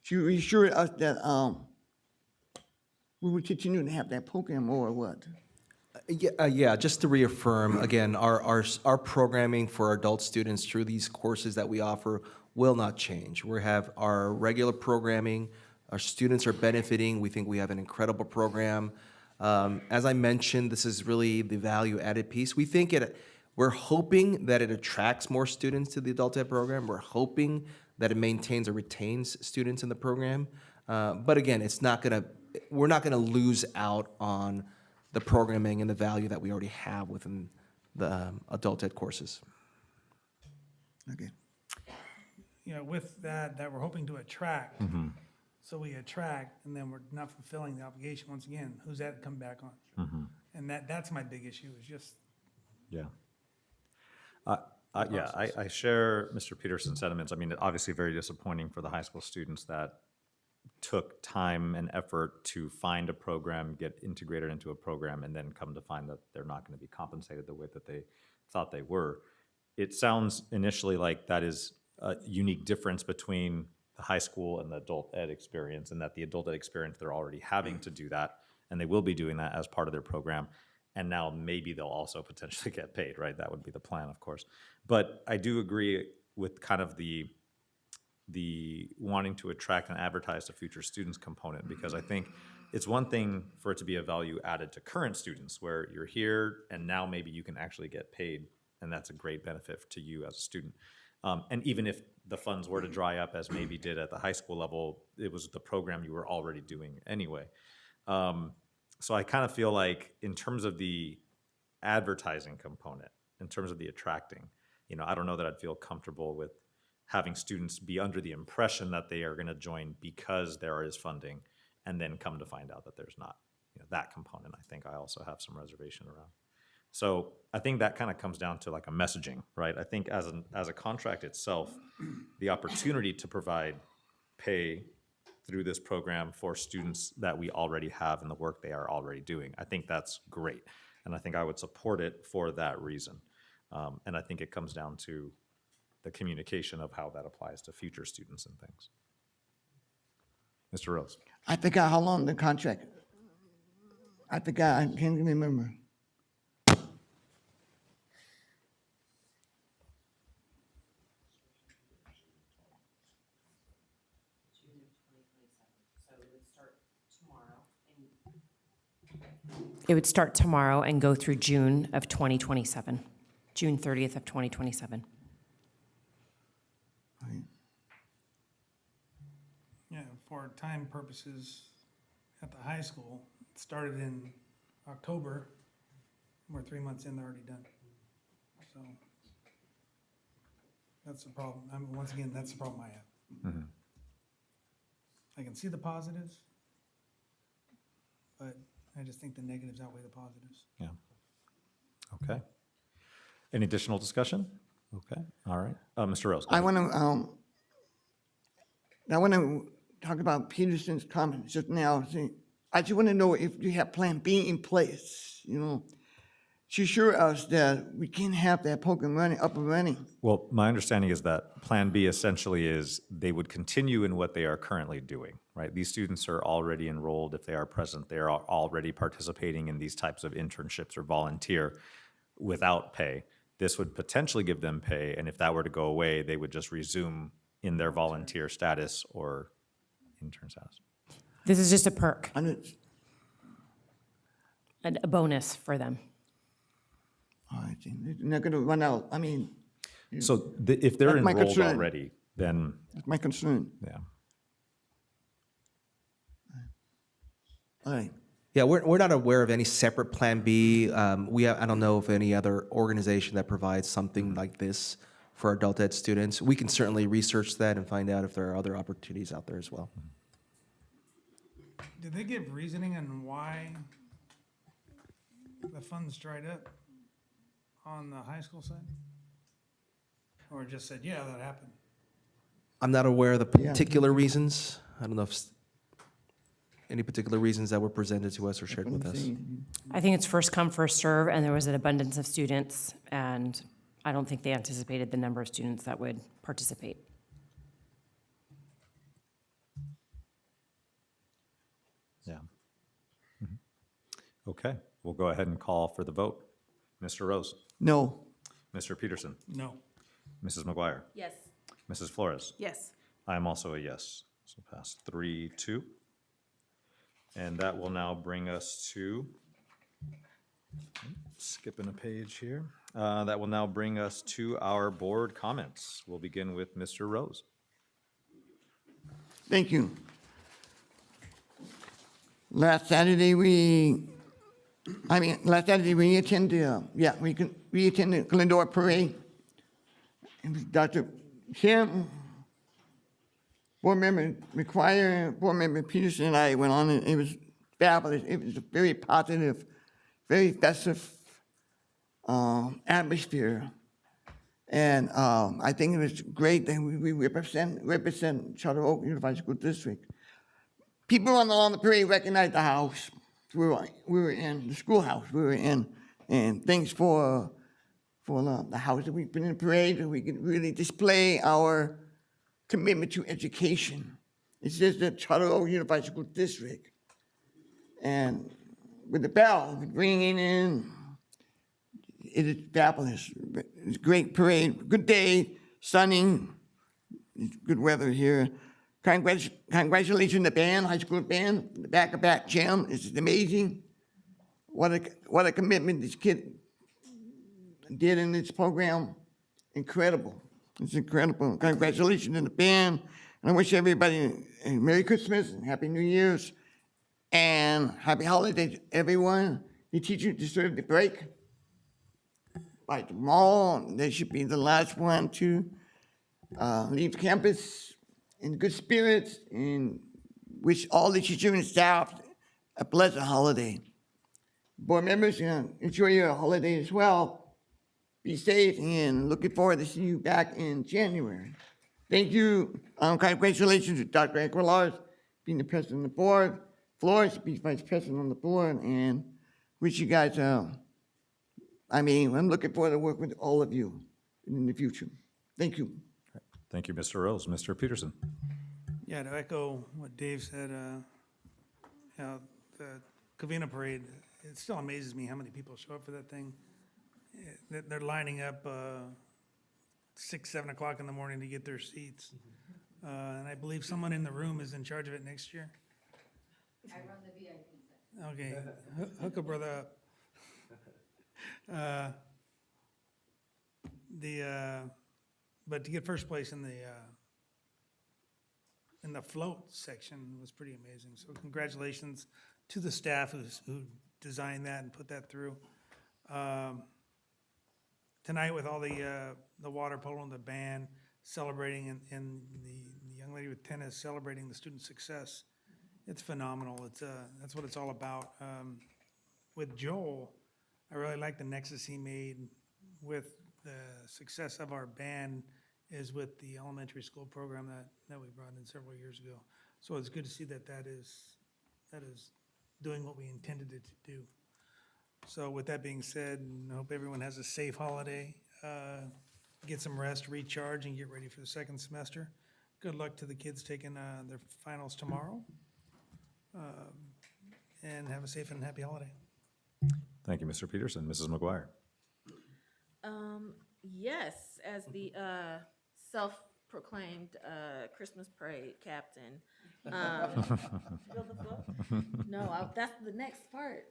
To reassure us that we will continue to have that program or what? Yeah, just to reaffirm, again, our programming for our adult students through these courses that we offer will not change. We have our regular programming. Our students are benefiting. We think we have an incredible program. As I mentioned, this is really the value-added piece. We're hoping that it attracts more students to the adult ed program. We're hoping that it maintains or retains students in the program. But again, we're not gonna lose out on the programming and the value that we already have within the adult ed courses. Okay. With that we're hoping to attract. So we attract, and then we're not fulfilling the obligation. Once again, who's that come back on? And that's my big issue, is just. Yeah. I share Mr. Peterson's sentiments. I mean, obviously very disappointing for the high school students that took time and effort to find a program, get integrated into a program, and then come to find that they're not going to be compensated the way that they thought they were. It sounds initially like that is a unique difference between the high school and the adult ed experience, and that the adult ed experience, they're already having to do that, and they will be doing that as part of their program. And now maybe they'll also potentially get paid, right? That would be the plan, of course. But I do agree with kind of the wanting to attract and advertise to future students component, because I think it's one thing for it to be a value added to current students where you're here and now maybe you can actually get paid, and that's a great benefit to you as a student. And even if the funds were to dry up, as maybe did at the high school level, it was the program you were already doing anyway. So I kind of feel like in terms of the advertising component, in terms of the attracting, I don't know that I'd feel comfortable with having students be under the impression that they are going to join because there is funding, and then come to find out that there's not. That component, I think I also have some reservation around. So I think that kind of comes down to like a messaging, right? I think as a contract itself, the opportunity to provide pay through this program for students that we already have in the work they are already doing, I think that's great. And I think I would support it for that reason. And I think it comes down to the communication of how that applies to future students and things. Mr. Rose. I forgot how long the contract. I can't remember. It would start tomorrow and go through June of 2027, June 30th of 2027. Yeah, for time purposes, at the high school, it started in October. We're 3 months in, they're already done. So that's the problem. Once again, that's the problem I have. I can see the positives, but I just think the negatives outweigh the positives. Yeah. Okay. Any additional discussion? Okay. All right. Mr. Rose. go I ahead. want to talk about Peterson's comments just now. See, I just want to know if you have Plan B in place, to assure us that we can have that program up and running. Well, my understanding is that Plan B essentially is they would continue in what they are currently doing, right? These students are already enrolled. If they are present, they are already participating in these types of internships or volunteer without pay. This would potentially give them pay, and if that were to go away, they would just resume in their volunteer status or intern status. This is just a perk, And it's, a bonus for them. I think they're not going to run out. I mean, So if they're That's my enrolled concern. already, then, that's my concern. yeah. All right. Yeah, we're not aware of any separate Plan B. I don't know of any other organization that provides something like this for adult ed students. We can certainly research that and find out if there are other opportunities out there as well. Did they give reasoning on why the funds dried up on the high school side? Or just said, yeah, that happened? I'm not aware of the particular reasons. I don't know if any particular reasons that were presented to us or shared with us. I think it's first come, first serve, and there was an abundance of students, and I don't think they anticipated the number of students that would participate. Yeah. Okay, we'll go ahead and call for the vote. Mr. Rose, No. Mr. Peterson, No. Mrs. McGuire, Yes. Mrs. Flores. Yes. I am also a yes. So pass 3-2. And that will now bring us to, skipping a page here. That will now bring us to our board comments. We'll begin with Mr. Rose. Thank you. Last Saturday we attended, we attended Glendora Parade. And with Dr. Kim, Board Member McGuire, Board Member Peterson and I went on, and it was fabulous. It was a very positive, very festive atmosphere. And I think it was great that we represent Charter Oak Unified School District. People along the parade recognized the house we were in, the schoolhouse we were in, and thanks for the house that we've been in the parade, and we can really display our commitment to education. It's just the Charter Oak Unified School District. And with the bell ringing in, it is fabulous. It's a great parade, good day, sunny, it's good weather here. Congratulations to the band, high school band, the back-to-back jam. It's amazing. What a commitment this kid did in this program. Incredible. It's incredible. Congratulations to the band. And I wish everybody a Merry Christmas and Happy New Year's and Happy Holidays, everyone. The teachers deserve the break. by tomorrow, they should be the last one to leave campus in good spirits, and wish all the teachers and staff a pleasant holiday. Board members, enjoy your holiday as well. Be safe, and looking forward to seeing you back in January. Thank you. Congratulations to Dr. Aguilar being the president of the board, Flores being vice president on the board, and wish you guys, I'm looking forward to working with all of you in the future. Thank you. Thank you, Mr. Rose. Mr. Peterson. Yeah, to echo what Dave said, the Covina Parade, it still amazes me how many people show up for that thing. They're lining up 6, 7 o'clock in the morning to get their seats. And I believe someone in the room is in charge of it next year. I run the VIP section. Okay, hook a brother up. But to get first place in the float section was pretty amazing. So congratulations to the staff who designed that and put that through. Tonight with all the water polo and the band celebrating and the young lady with tennis celebrating the student success, it's phenomenal. That's what it's all about. With Joel, I really like the nexus he made with the success of our band is with the elementary school program that we brought in several years ago. So it's good to see that is doing what we intended it to do. So with that being said, I hope everyone has a safe holiday. Get some rest, recharge, and get ready for the second semester. Good luck to the kids taking their finals tomorrow. And have a safe and happy holiday. Thank you, Mr. Peterson. Mrs. McGuire. Yes, as the self-proclaimed Christmas parade captain. Feel the flow? No, that's the next part.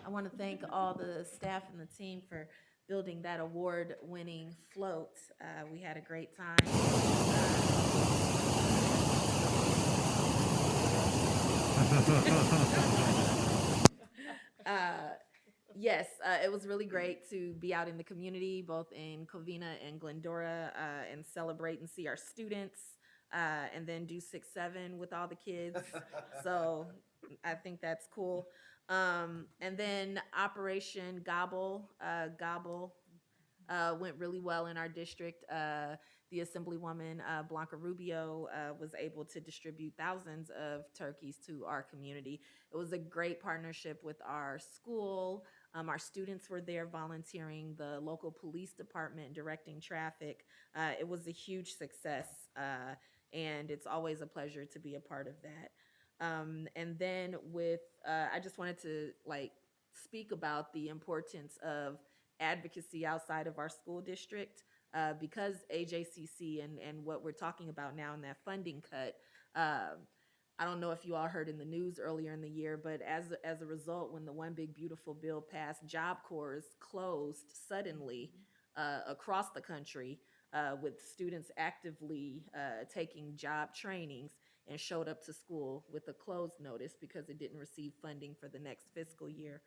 I want to thank all the staff and the team for building that award-winning float. We had a great time. Yes, it was really great to be out in the community, both in Covina and Glendora, and celebrate and see our students, and then do 6-7 with all the kids. So I think that's cool. And then Operation Gobble went really well in our district. The Assemblywoman Blanca Rubio was able to distribute thousands of turkeys to our community. It was a great partnership with our school. Our students were there volunteering, the local police department directing traffic. It was a huge success, and it's always a pleasure to be a part of that. And then I just wanted to speak about the importance of advocacy outside of our school district, because AJCC and what we're talking about now in that funding cut. I don't know if you all heard in the news earlier in the year, but as a result, when the One Big Beautiful Bill passed, Job Corps closed suddenly across the country, with students actively taking job trainings, and showed up to school with a closed notice because it didn't receive funding for the next fiscal year.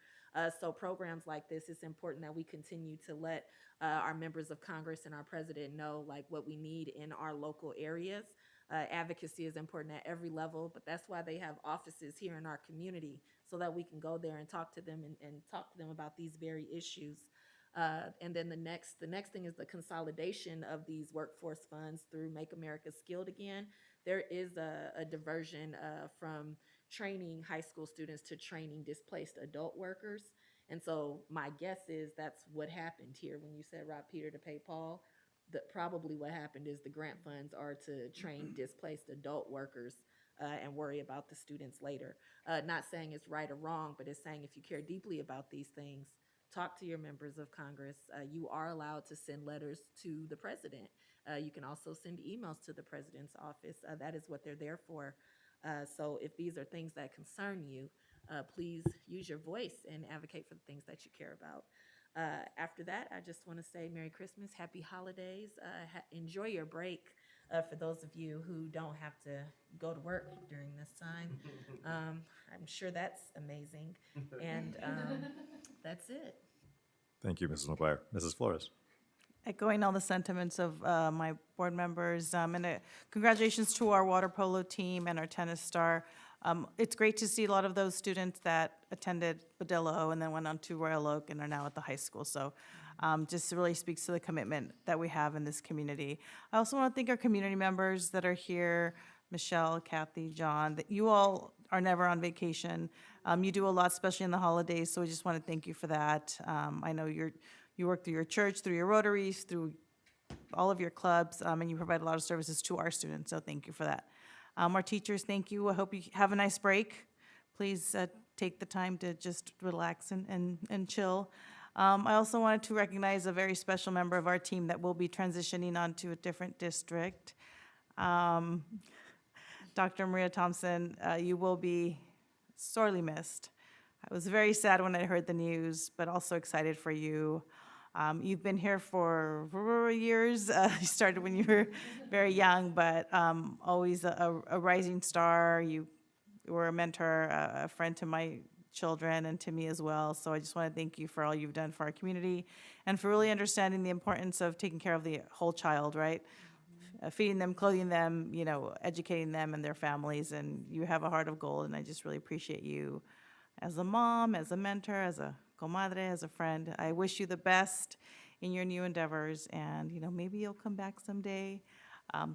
So programs like this, it's important that we continue to let our members of Congress and our president know what we need in our local areas. Advocacy is important at every level, but that's why they have offices here in our community, so that we can go there and talk to them and talk to them about these very issues. And then the next thing is the consolidation of these workforce funds through Make America Skilled Again. There is a diversion from training high school students to training displaced adult workers. And so my guess is that's what happened here when you said rob Peter to pay Paul. Probably what happened is the grant funds are to train displaced adult workers and worry about the students later. Not saying it's right or wrong, but it's saying if you care deeply about these things, talk to your members of Congress. You are allowed to send letters to the president. You can also send emails to the president's office. That is what they're there for. So if these are things that concern you, please use your voice and advocate for the things that you care about. After that, I just want to say Merry Christmas, Happy Holidays. Enjoy your break for those of you who don't have to go to work during this time. I'm sure that's amazing. And that's it. Thank you, Mrs. McGuire. Mrs. Flores. Echoing all the sentiments of my board members, and congratulations to our water polo team and our tennis star. It's great to see a lot of those students that attended Badillo and then went on to Royal Oak and are now at the high school. So just really speaks to the commitment that we have in this community. I also want to thank our community members that are here, Michelle, Kathy, John, that you all are never on vacation. You do a lot, especially in the holidays, so I just want to thank you for that. I know you work through your church, through your Rotaries, through all of your clubs, and you provide a lot of services to our students, so thank you for that. Our teachers, thank you. I hope you have a nice break. Please take the time to just relax and chill. I also wanted to recognize a very special member of our team that will be transitioning on to a different district. Dr. Maria Thompson, you will be sorely missed. I was very sad when I heard the news, but also excited for you. You've been here for years. You started when you were very young, but always a rising star. You were a mentor, a friend to my children and to me as well. So I just want to thank you for all you've done for our community and for really understanding the importance of taking care of the whole child, right? Feeding them, clothing them, educating them and their families. And you have a heart of gold, and I just really appreciate you as a mom, as a mentor, as a comadre, as a friend. I wish you the best in your new endeavors, and maybe you'll come back someday.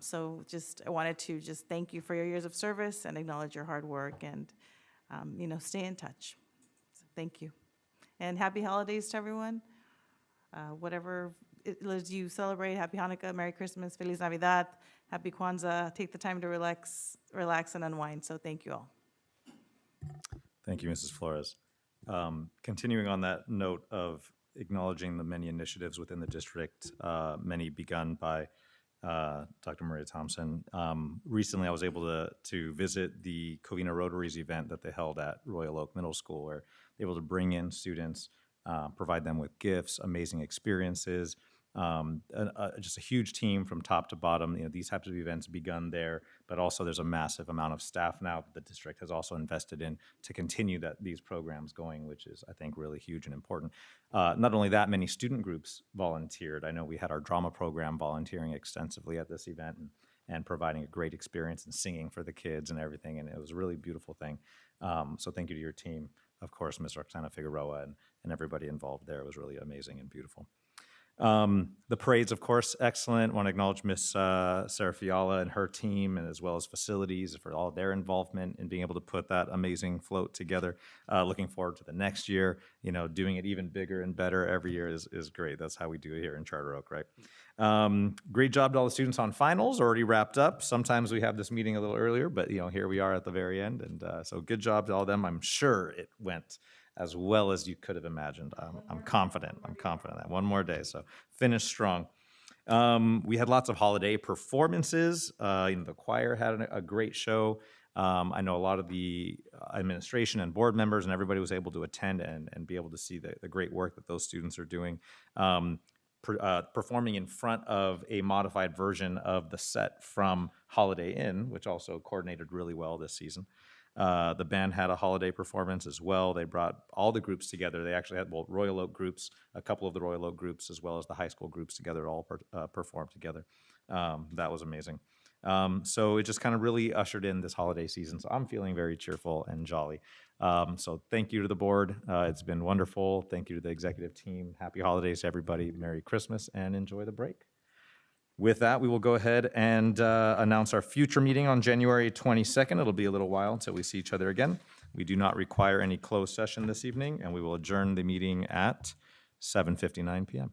So I wanted to just thank you for your years of service and acknowledge your hard work, and stay in touch. So thank you, and happy holidays to everyone. Whatever as you celebrate, happy Hanukkah, Merry Christmas, Feliz Navidad, Happy Kwanzaa. Take the time to relax and unwind. So thank you all. Thank you, Mrs. Flores. Continuing on that note of acknowledging the many initiatives within the district, many begun by Dr. Maria Thompson. Recently, I was able to visit the Covina Rotaries event that they held at Royal Oak Middle School, where they were able to bring in students, provide them with gifts, amazing experiences, just a huge team from top to bottom. These types of events begun there, but also there's a massive amount of staff now that the district has also invested in to continue these programs going, which is, I think, really huge and important. Not only that, many student groups volunteered. I know we had our drama program volunteering extensively at this event and providing a great experience and singing for the kids and everything, and it was a really beautiful thing. So thank you to your team, of course, Ms. Roxana Figueroa and everybody involved there. It was really amazing and beautiful. The parades, of course, excellent. Want to acknowledge Miss Sarah Fiala and her team, and as well as facilities for all their involvement in being able to put that amazing float together. Looking forward to the next year. Doing it even bigger and better every year is great. That's how we do it here in Charter Oak, right? Great job to all the students on finals, already wrapped up. Sometimes we have this meeting a little earlier, but here we are at the very end, and so good job to all of them. I'm sure it went as well as you could have imagined. I'm confident that one more day, so finish strong. We had lots of holiday performances. The choir had a great show. I know a lot of the administration and board members and everybody was able to attend and be able to see the great work that those students are doing. Performing in front of a modified version of the set from Holiday Inn, which also coordinated really well this season. The band had a holiday performance as well. They brought all the groups together. They actually had Royal Oak groups, a couple of the Royal Oak groups, as well as the high school groups together, all performed together. That was amazing. So it just kind of really ushered in this holiday season. So I'm feeling very cheerful and jolly. So thank you to the board. It's been wonderful. Thank you to the executive team. Happy holidays to everybody. Merry Christmas and enjoy the break. With that, we will go ahead and announce our future meeting on January 22nd. It'll be a little while until we see each other again. We do not require any closed session this evening, and we will adjourn the meeting at 7:59 p.m.